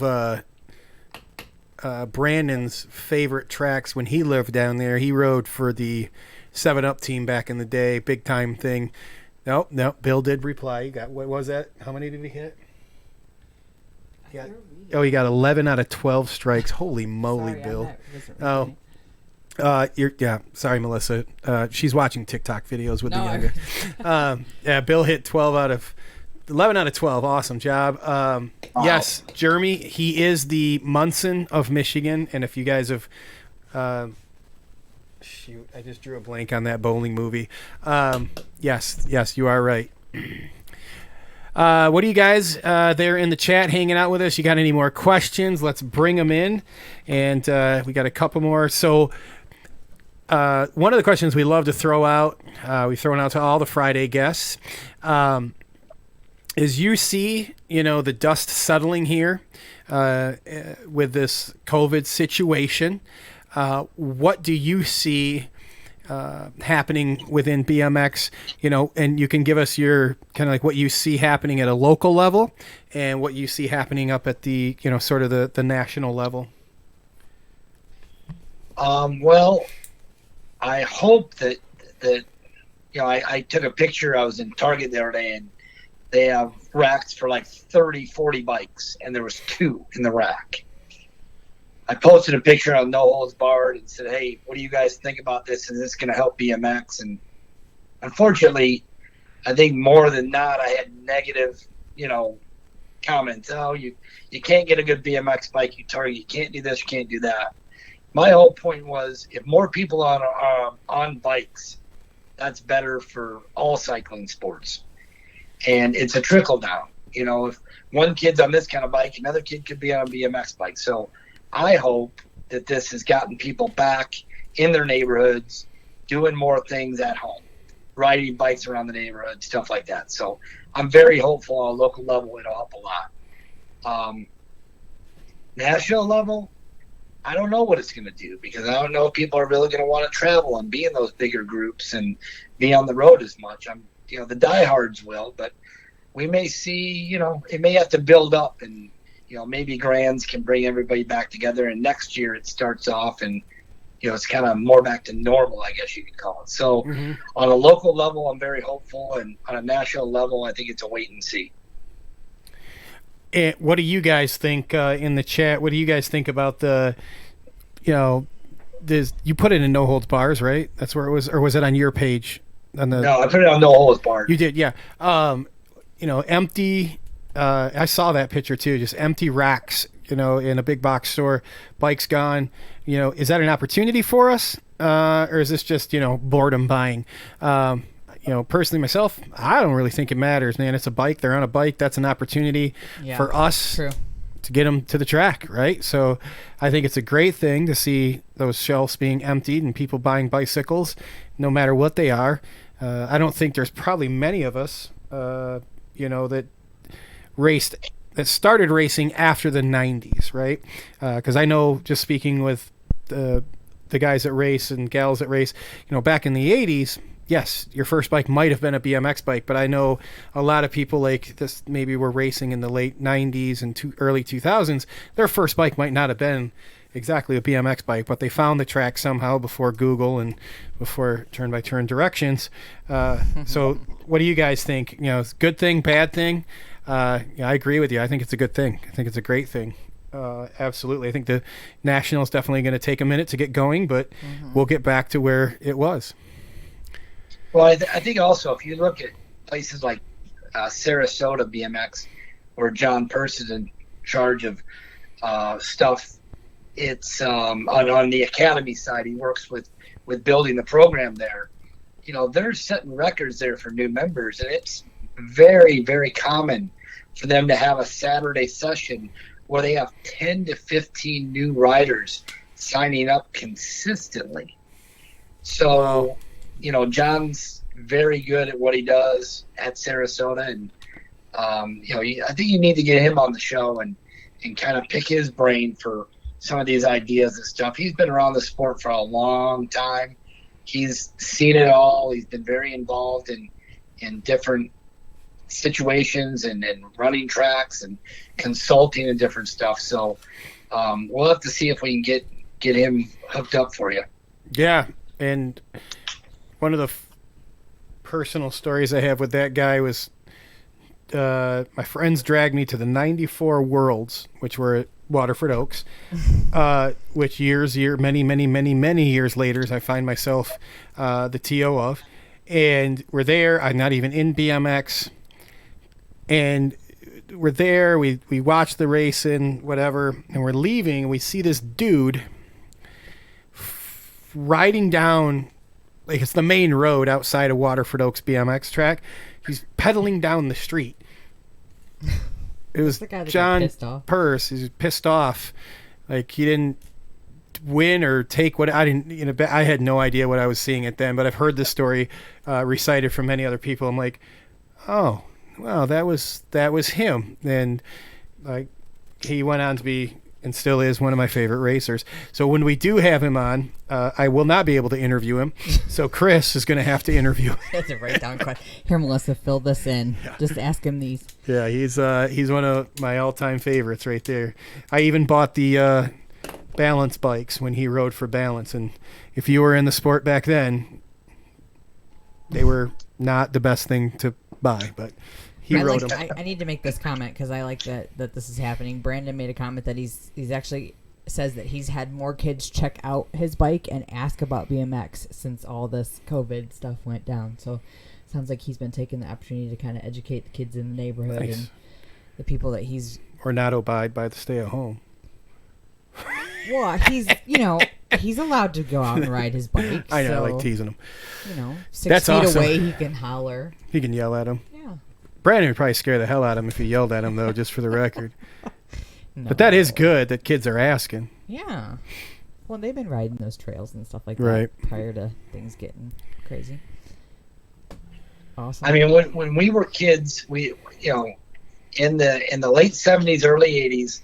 Brandon's favorite tracks when he lived down there. He rode for the 7-Up team back in the day, big time thing. Nope. Bill did reply. You got, what was that? How many did he hit? He got 11 out of 12 strikes. Holy moly, Bill. Sorry, Melissa. She's watching TikTok videos with the younger. Bill hit 11 out of 12. Awesome job. Yes, Jeremy, he is the Munson of Michigan. And if you guys have shoot, I just drew a blank on that bowling movie. Yes, you are right. What do you guys there in the chat hanging out with us? You got any more questions? Let's bring them in. And we got a couple more. So one of the questions we love to throw out, we've thrown out to all the Friday guests, is you see, the dust settling here with this COVID situation. What do you see happening within BMX, and you can give us your kind of like what you see happening at a local level and what you see happening up at the, sort of the national level. Well, I hope that I took a picture. I was in Target the other day, and they have racks for like 30, 40 bikes, and there was 2 in the rack. I posted a picture on No Holds Barred and said, hey, what do you guys think about this? Is this going to help BMX? And unfortunately, I think more than not, I had negative, comments. Oh, you can't get a good BMX bike, you Target. You can't do this, you can't do that. My whole point was if more people are on bikes, that's better for all cycling sports. And it's a trickle down. If one kid's on this kind of bike, another kid could be on a BMX bike. So I hope that this has gotten people back in their neighborhoods, doing more things at home, riding bikes around the neighborhood, stuff like that. So I'm very hopeful on a local level it'll help a lot. National level, I don't know what it's going to do because I don't know if people are really going to want to travel and be in those bigger groups and be on the road as much. the diehards will, but we may see, it may have to build up, and maybe Grands can bring everybody back together, and next year it starts off and it's kind of more back to normal, I guess you could call it. So on a local level, I'm very hopeful, and on a national level, I think it's a wait and see. And what do you guys think in the chat? What do you guys think about the, you put it in No Holds Bars, right? That's where it was, or was it on your page? No, I put it on No Holds Bars. You did, yeah. Empty. I saw that picture too. Just empty racks, in a big box store. Bikes gone. Is that an opportunity for us, or is this just boredom buying? Personally myself, I don't really think it matters, man. It's a bike. They're on a bike. That's an opportunity for us to get them to the track, right? So I think it's a great thing to see those shelves being emptied and people buying bicycles, no matter what they are. I don't think there's probably many of us, that started racing after the 90s, right? Because I know, just speaking with the guys that race and gals that race, back in the 80s, yes, your first bike might have been a BMX bike, but I know a lot of people like this maybe were racing in the late 90s and early 2000s. Their first bike might not have been exactly a BMX bike, but they found the track somehow before Google and before turn-by-turn directions. So what do you guys think? Good thing, bad thing? I agree with you. I think it's a good thing. I think it's a great thing. Absolutely. I think the National is definitely going to take a minute to get going, but we'll get back to where it was. Well, I think also if you look at places like Sarasota BMX, where John Purse is in charge of stuff, it's on the academy side. He works with building the program there. They're setting records there for new members, and it's very, very common for them to have a Saturday session where they have 10 to 15 new riders signing up consistently. So, John's very good at what he does at Sarasota, and I think you need to get him on the show and kind of pick his brain for some of these ideas and stuff. He's been around the sport for a long time. He's seen it all. He's been very involved in different situations and running tracks and consulting and different stuff. So we'll have to see if we can get him hooked up for you. Yeah, and one of the personal stories I have with that guy was my friends dragged me to the 94 Worlds, which were at Waterford Oaks, which many years later, I find myself the TO of. And we're there. I'm not even in BMX. And we're there. We watch the racing, whatever, and we're leaving. And we see this dude riding down, like it's the main road outside of Waterford Oaks BMX track. He's pedaling down the street. It was John Purse. He's pissed off, like he didn't win or take what I didn't. I had no idea what I was seeing it then, but I've heard this story recited from many other people. I'm like, oh, wow, that was him. And like he went on to be and still is one of my favorite racers. So when we do have him on, I will not be able to interview him. So Chris is going to have to interview him. That's a write down question. Here, Melissa, fill this in. Yeah. Just ask him these. Yeah, he's one of my all-time favorites right there. I even bought the balance bikes when he rode for Balance, and if you were in the sport back then, they were not the best thing to buy, but he rode them. I need to make this comment because I like that this is happening. Brandon made a comment that he's actually says that he's had more kids check out his bike and ask about BMX since all this COVID stuff went down. So it sounds like he's been taking the opportunity to kind of educate the kids in the neighborhood and the people that he's... Or not abide by the stay at home. Well, he's allowed to go out and ride his bike. I know, I like teasing him. 6 feet away, he can holler. He can yell at him. Yeah. Brandon would probably scare the hell out of him if he yelled at him, though, just for the record. No. But that is good that kids are asking. Yeah. Well, they've been riding those trails and stuff like that prior to things getting crazy. Awesome. I mean, when we were kids, we in the late 70s, early 80s,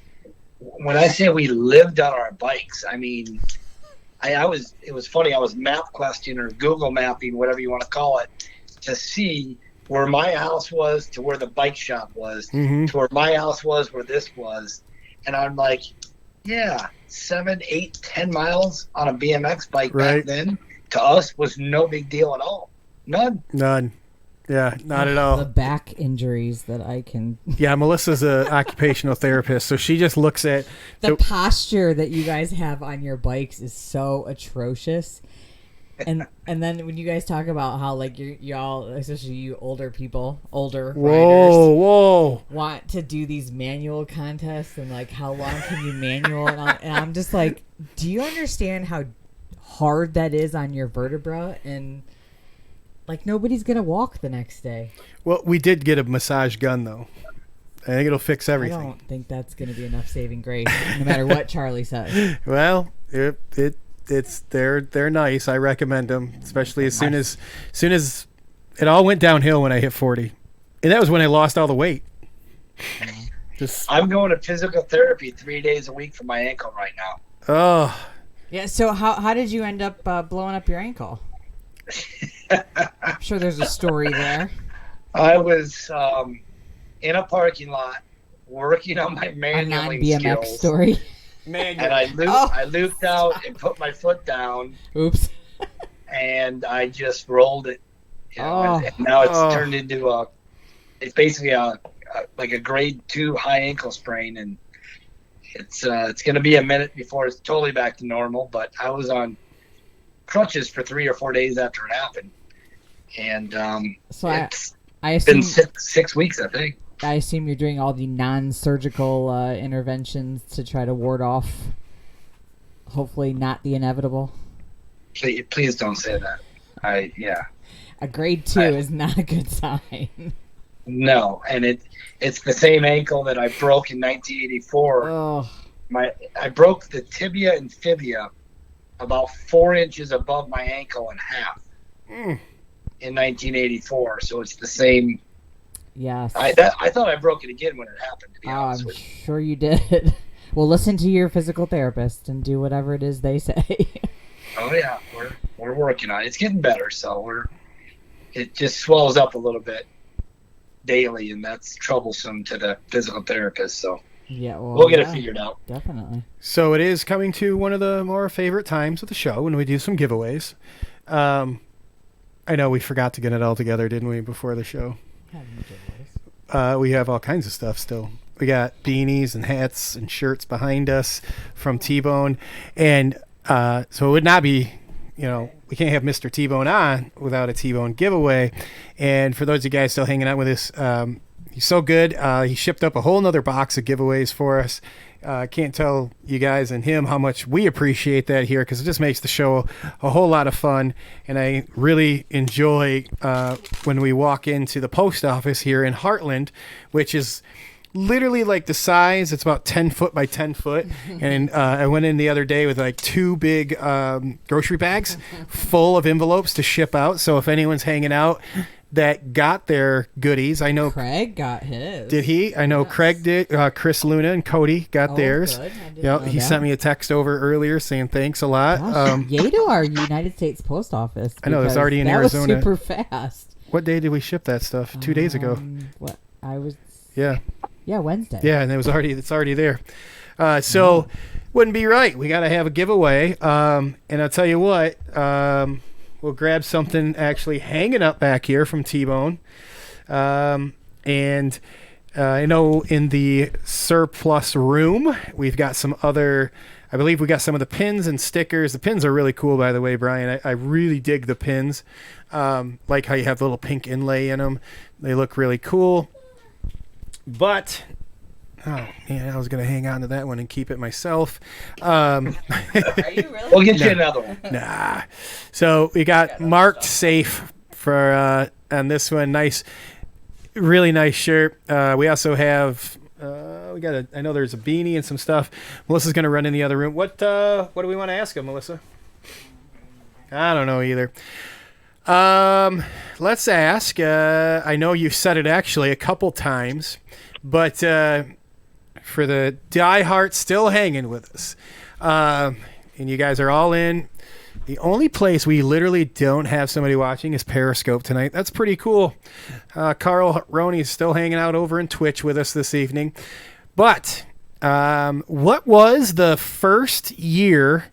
when I say we lived on our bikes, I mean, it was funny. I was map questing or Google mapping, whatever you want to call it, to see where my house was to where the bike shop was, to where my house was, where this was. And I'm like, yeah, 7, 8, 10 miles on a BMX bike back then to us was no big deal at all. None. Yeah, not at all. The back injuries that I can. Yeah, Melissa's an occupational therapist, so she just looks at the posture that you guys have on your bikes is so atrocious. And then when you guys talk about how like y'all, especially you older riders, want to do these manual contests and like how long can you manual? And I'm just like, do you understand how hard that is on your vertebra? And like nobody's gonna walk the next day. Well, we did get a massage gun though. I think it'll fix everything. I don't think that's gonna be enough saving grace, no matter what Charlie says. Well, they're nice. I recommend them, especially as soon as it all went downhill when I hit 40, and that was when I lost all the weight. I'm going to physical therapy 3 days a week for my ankle right now. Oh, yeah. So how did you end up blowing up your ankle? I'm sure there's a story there. I was in a parking lot working on my manualing non-BMX skills. Story. And I looped out and put my foot down. Oops. And I just rolled it. And now it's turned into it's basically like a grade 2 high ankle sprain, and it's going to be a minute before it's totally back to normal. But I was on crutches for 3 or 4 days after it happened, and so it's I assume, been 6 weeks, I think. I assume you're doing all the non-surgical interventions to try to ward off, hopefully not the inevitable. Please don't say that. A grade 2 is not a good sign. No, and it's the same ankle that I broke in 1984. Oh. I broke the tibia and fibia about 4 inches above my ankle in half in 1984. So it's the same. Yes. I thought I broke it again when it happened, to be honest with you. I'm sure you did. Well, listen to your physical therapist and do whatever it is they say. Oh yeah, we're working on it. It's getting better, so it just swells up a little bit daily, and that's troublesome to the physical therapist. So yeah, we'll get it figured out. Definitely. So it is coming to one of the more favorite times of the show when we do some giveaways. I know we forgot to get it all together, didn't we, before the show? We have all kinds of stuff still. We got beanies and hats and shirts behind us from T-Bone. And so it would not be, we can't have Mr. T-Bone on without a T-Bone giveaway. And for those of you guys still hanging out with us, he's so good. He shipped up a whole nother box of giveaways for us. I can't tell you guys and him how much we appreciate that here, because it just makes the show a whole lot of fun. And I really enjoy when we walk into the post office here in Heartland, which is literally like the size. It's about 10 foot by 10 foot. And I went in the other day with like 2 big grocery bags full of envelopes to ship out. So if anyone's hanging out that got their goodies, I know Craig got his. Did he? I know Craig did. Chris Luna and Cody got theirs. Good. Yep, he sent me a text over earlier saying thanks a lot. Yay to our United States Post Office. I know, it's already in Arizona. That was super fast. What day did we ship that stuff? 2 days ago. What I was. Yeah, Wednesday. Yeah, and it's already there. So wouldn't be right. We got to have a giveaway. And I'll tell you what. We'll grab something actually hanging up back here from T-Bone. And I know in the surplus room, we've got some other, I believe we got some of the pins and stickers. The pins are really cool, by the way, Brian. I really dig the pins. Like how you have the little pink inlay in them. They look really cool. But... oh, man, I was going to hang on to that one and keep it myself. Are you really? We'll get you another one. Nah. So we got marked safe for on this one. Nice, really nice shirt. We also have, I know there's a beanie and some stuff. Melissa's going to run in the other room. What do we want to ask him, Melissa? I don't know either. Let's ask. I know you've said it actually a couple times, but... for the diehards still hanging with us, and you guys are all in. The only place we literally don't have somebody watching is Periscope tonight. That's pretty cool. Carl Roney is still hanging out over in Twitch with us this evening. But what was the first year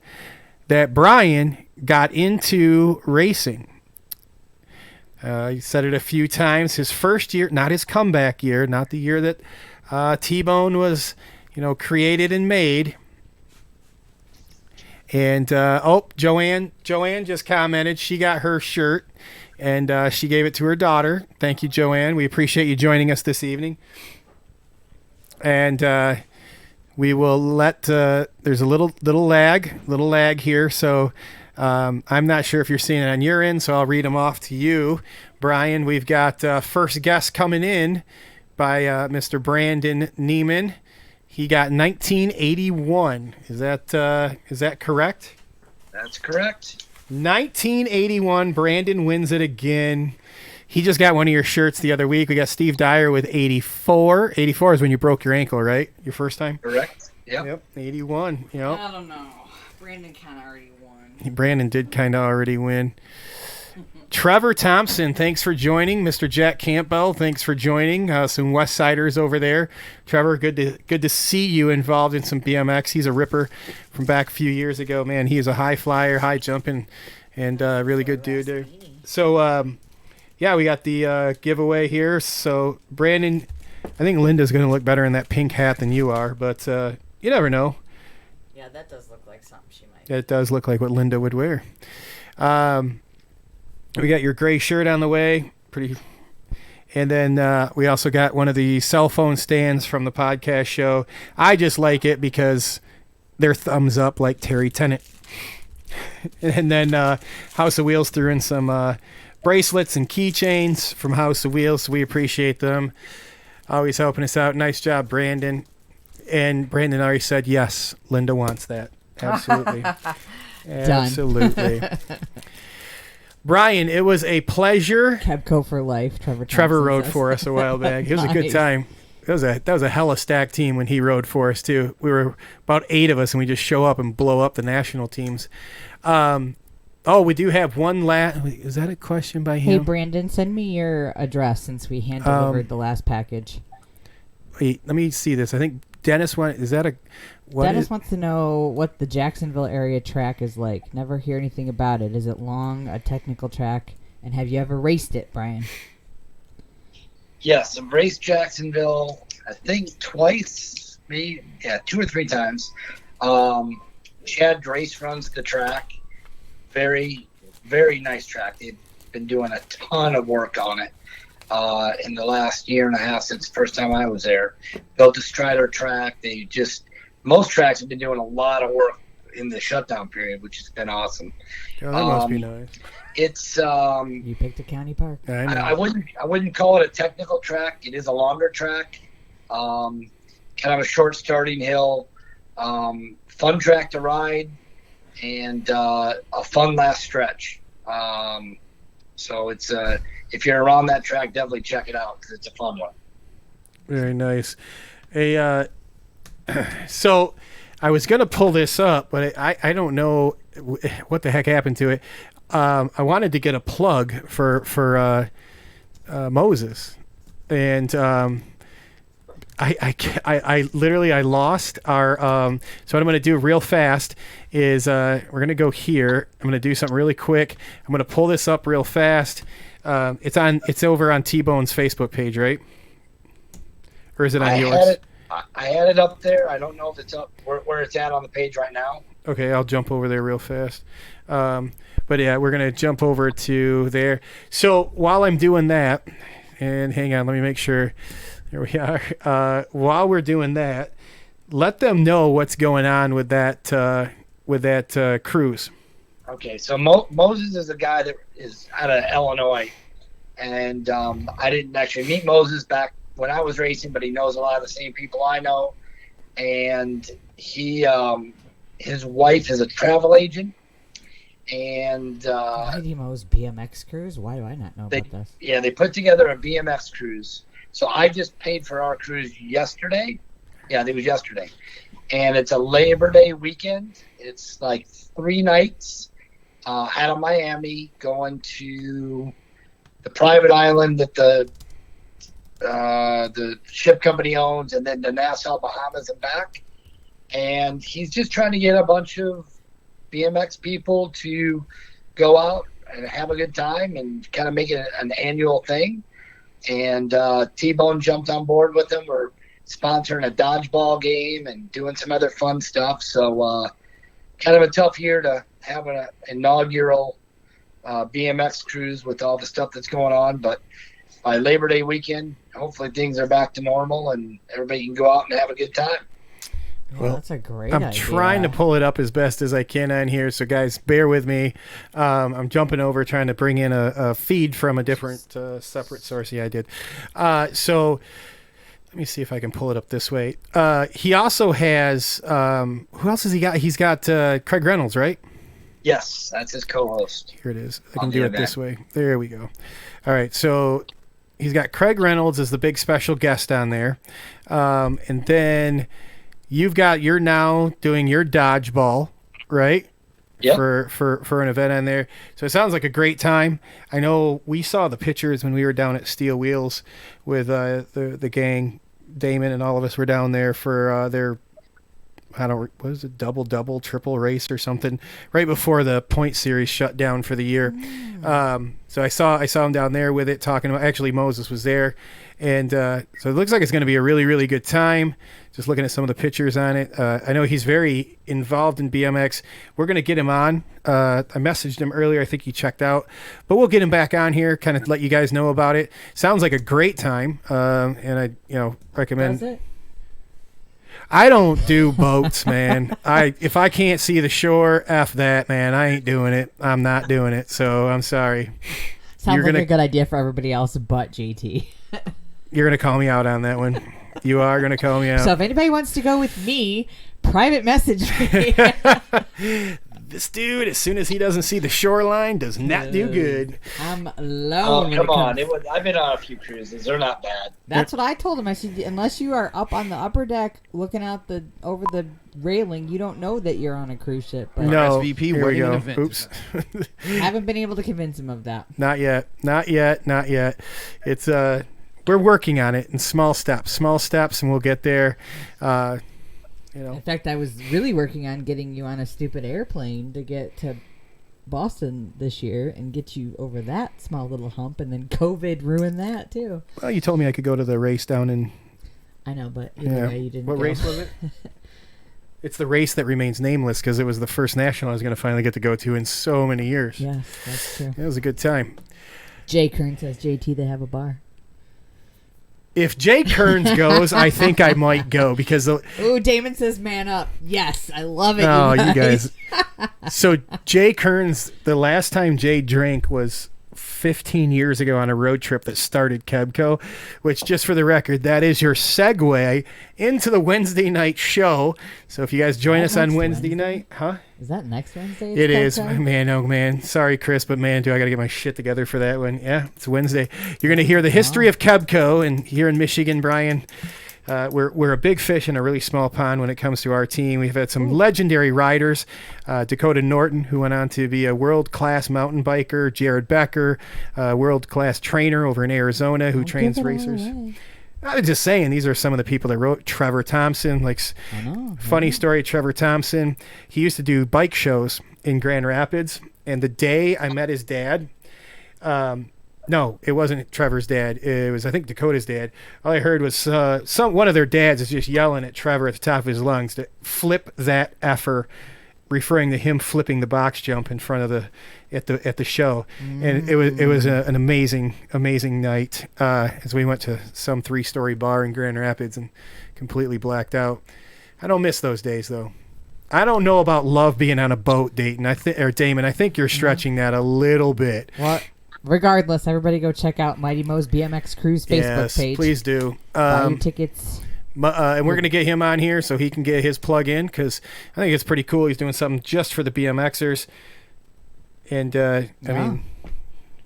that Brian got into racing? He said it a few times. His first year, not his comeback year, not the year that T-Bone was, created and made. And Joanne just commented she got her shirt, and she gave it to her daughter. Thank you, Joanne. We appreciate you joining us this evening. And we will let. There's a little lag here, so I'm not sure if you're seeing it on your end. So I'll read them off to you, Brian. We've got first guest coming in by Mr. Brandon Neiman. He got 1981. Is that correct? That's correct. 1981. Brandon wins it again. He just got one of your shirts the other week. We got Steve Dyer with 84. 84 is when you broke your ankle, right? Your first time? Correct. Yep. 81. Yep. I don't know. Brandon kind of already won. Brandon did kind of already win. Trevor Thompson, thanks for joining. Mr. Jack Campbell, thanks for joining. Some West Siders over there. Trevor, good to see you involved in some BMX. He's a ripper from back a few years ago. Man, he is a high flyer, high jumping, and really good dude there. So, we got the giveaway here. So, Brandon, I think Linda's going to look better in that pink hat than you are, but you never know. Yeah, that does look like something she might. It does look like what Linda would wear. We got your gray shirt on the way. Pretty. And then we also got one of the cell phone stands from the podcast show. I just like it because they're thumbs up like Terry Tennant. And then House of Wheels threw in some bracelets and keychains from House of Wheels. So we appreciate them. Always helping us out. Nice job, Brandon. And Brandon already said, yes, Linda wants that. Absolutely. Absolutely. Brian, it was a pleasure. Kebco for life. Trevor rode for us a while back. It was a good time. That was a hella stacked team when he rode for us too. We were about 8 of us, and we just show up and blow up the national teams. We do have one last. Is that a question by him? Hey, Brandon, send me your address since we hand delivered the last package. Wait, let me see this. I think Dennis wants to know what the Jacksonville area track is like. Never hear anything about it. Is it long, a technical track? And have you ever raced it, Brian? Yes, I've raced Jacksonville, I think twice, maybe 2 or 3 times. Chad Drace runs the track. Very, very nice track. They've been doing a ton of work on it in the last year and a half since the first time I was there. Built a Strider track. Most tracks have been doing a lot of work in the shutdown period, which has been awesome. Oh, that must be nice. It's you picked a county park. I wouldn't call it a technical track. It is a longer track. Kind of a short starting hill. Fun track to ride, and a fun last stretch. So it's if you're around that track, definitely check it out because it's a fun one. Very nice. So I was going to pull this up, but I don't know what the heck happened to it. I wanted to get a plug for Moses, and I literally lost our. So what I'm going to do real fast is we're going to go here. I'm going to do something really quick. I'm going to pull this up real fast. It's over on T-Bone's Facebook page, right? Or is it on yours? I had it up there. I don't know if it's up where it's at on the page right now. Okay, I'll jump over there real fast. But yeah, we're going to jump over to there. So while I'm doing that, and hang on, let me make sure. There we are. While we're doing that, let them know what's going on with that cruise. Okay, so Moses is a guy that is out of Illinois, and I didn't actually meet Moses back when I was racing, but he knows a lot of the same people I know, and he his wife is a travel agent, and Mighty Mo's BMX cruise. Why do I not know about this? Yeah, they put together a BMX cruise. So I just paid for our cruise yesterday. Yeah, it was yesterday. and it's a Labor Day weekend. It's like 3 nights out of Miami, going to the private island that the ship company owns, and then to Nassau, Bahamas, and back. And he's just trying to get a bunch of BMX people to go out and have a good time and kind of make it an annual thing. And T-Bone jumped on board with him. We're sponsoring a dodgeball game and doing some other fun stuff. So kind of a tough year to have an inaugural BMX cruise with all the stuff that's going on. But by Labor Day weekend, hopefully things are back to normal and everybody can go out and have a good time. Well, that's a great I'm idea. trying to pull it up as best as I can on here, so guys, bear with me. I'm jumping over trying to bring in a feed from a different separate source. Yeah, I did. So let me see if I can pull it up this way. He also has who else has he got? He's got Craig Reynolds, right? Yes, that's his co-host. Here it is. I can do it this way. There we go. All right, so he's got Craig Reynolds as the big special guest on there, and then you're now doing your dodgeball, right? Yeah. For an event on there. So it sounds like a great time. I know we saw the pictures when we were down at Steel Wheels with the gang. Damon and all of us were down there for their what is it, double, triple race or something right before the point series shut down for the year. So I saw him down there with it talking about, actually Moses was there. And so it looks like it's going to be a really, really good time. Just looking at some of the pictures on it. I know he's very involved in BMX. We're going to get him on. I messaged him earlier. I think he checked out. But we'll get him back on here, kind of let you guys know about it. Sounds like a great time. And I recommend. Does it? I don't do boats, man. If I can't see the shore, F that, man. I ain't doing it. I'm not doing it. So I'm sorry. Sounds like a good idea for everybody else but JT. You're going to call me out on that one. You are going to call me out. So if anybody wants to go with me, private message me. This dude, as soon as he doesn't see the shoreline, does not do good. I'm alone. Oh, come on. I've been on a few cruises. They're not bad. That's what I told him. I said, unless you are up on the upper deck looking out over the railing, you don't know that you're on a cruise ship. But No, SVP here we wedding go. event. Oops. I haven't been able to convince him of that. Not yet. It's we're working on it in small steps, and we'll get there. In fact, I was really working on getting you on a stupid airplane to get to Boston this year and get you over that small little hump, and then COVID ruined that too. Well, you told me I could go to the race down in. I know, but either way, you didn't. What go. race was it? It's the race that remains nameless because it was the first national I was going to finally get to go to in so many years. Yes, that's true. It was a good time. Jay Kern says, JT, they have a bar. If Jay Kearns goes, I think I might go because. Ooh, Damon says, "Man up!" Yes, I love it. Oh, you guys. So Jay Kearns, the last time Jay drank was 15 years ago on a road trip that started Kebco, which, just for the record, that is your segue into the Wednesday night show. So if you guys join us on Wednesday night, huh? Is that next Wednesday? It is, man. Oh, man. Sorry, Chris, but man, do I got to get my shit together for that one. Yeah, it's Wednesday. You're going to hear the history of Kebco, and here in Michigan, Brian, we're a big fish in a really small pond when it comes to our team. We've had some legendary riders, Dakota Norton, who went on to be a world-class mountain biker, Jared Becker, world-class trainer over in Arizona who trains racers. I was just saying, these are some of the people that wrote. Trevor Thompson, funny story, Trevor Thompson. He used to do bike shows in Grand Rapids, and the day I met his dad, no, it wasn't Trevor's dad. It was, I think, Dakota's dad. All I heard was one of their dads is just yelling at Trevor at the top of his lungs to flip that effer, referring to him flipping the box jump in front of at the show. And it was an amazing night as we went to some 3-story bar in Grand Rapids and completely blacked out. I don't miss those days though. I don't know about love being on a boat, Dayton. Damon, I think you're stretching that a little bit. What? Regardless, everybody go check out Mighty Mo's BMX Cruise Facebook page. Please do. Buy your tickets. And we're going to get him on here so he can get his plug in because I think it's pretty cool. He's doing something just for the BMXers. And, I mean,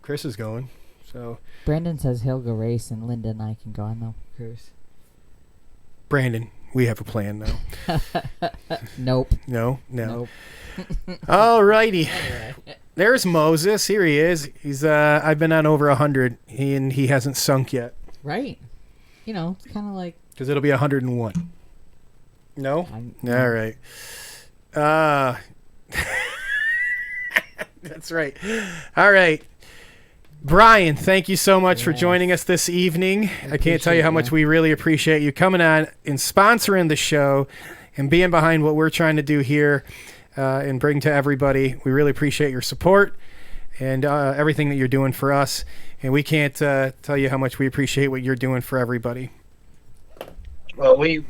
Chris is going. So Brandon says he'll go race and Linda and I can go on the cruise. Brandon, We have a plan now. Nope. No. Nope. All righty. There's Moses. Here he is. He's I've been on over 100, and he hasn't sunk yet. Right. You know, it's kind of like... Because it'll be 101. No? All right. That's right. All right. Brian, thank you so much for joining us this evening. I can't tell you how much we really appreciate you coming on and sponsoring the show and being behind what we're trying to do here and bring to everybody. We really appreciate your support and everything that you're doing for us. And we can't tell you how much we appreciate what you're doing for everybody. Well, we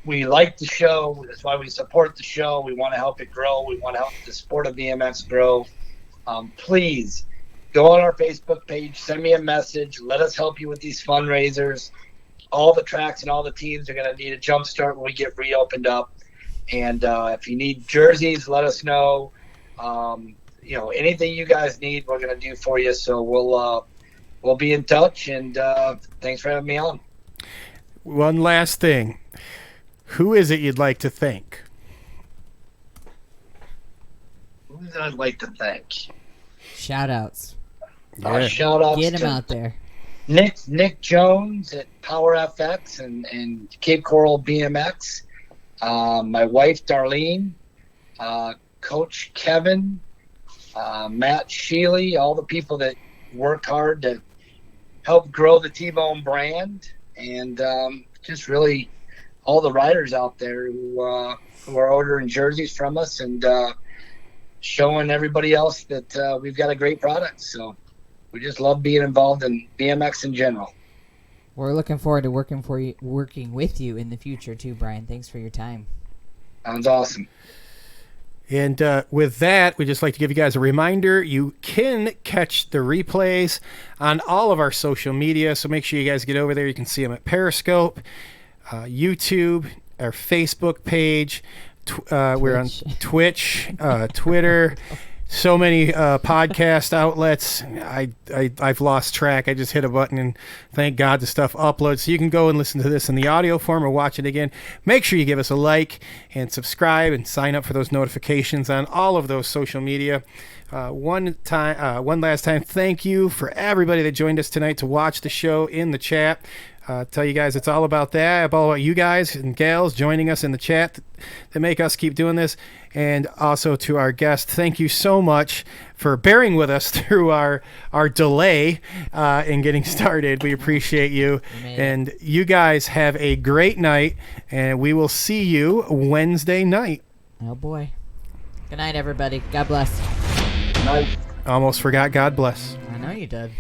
like the show. That's why we support the show. We want to help it grow. We want to help the sport of BMX grow. Please go on our Facebook page, send me a message. Let us help you with these fundraisers. All the tracks and all the teams are going to need a jump start when we get reopened up. And if you need jerseys, let us know. Anything you guys need, we're going to do for you. So we'll be in touch. And thanks for having me on. One last thing. Who is it you'd like to thank? Who would I like to thank? Shout-outs. Shout-outs. Get him out there. Nick Jones at Power FX and Cape Coral BMX. My wife, Darlene. Coach Kevin. Matt Sheely. All the people that work hard to help grow the T-Bone brand. And just really all the riders out there who are ordering jerseys from us and showing everybody else that we've got a great product. So we just love being involved in BMX in general. We're looking forward to working with you in the future too, Brian. Thanks for your time. Sounds awesome. And with that, we'd just like to give you guys a reminder. You can catch the replays on all of our social media, so make sure you guys get over there. You can see them at Periscope, YouTube, our Facebook page. We're on Twitch, Twitter, so many podcast outlets. I've lost track. I just hit a button, and thank God the stuff uploads. So you can go and listen to this in the audio form or watch it again. Make sure you give us a like and subscribe and sign up for those notifications on all of those social media. One last time, thank you for everybody that joined us tonight to watch the show in the chat. Tell you guys it's all about that, all about you guys and gals joining us in the chat that make us keep doing this. And also to our guest, thank you so much for bearing with us through our delay in getting started. We appreciate you. And you guys have a great night, and we will see you Wednesday night. Oh, boy. Good night, everybody. God bless. Good night. Almost forgot God bless. I know you did.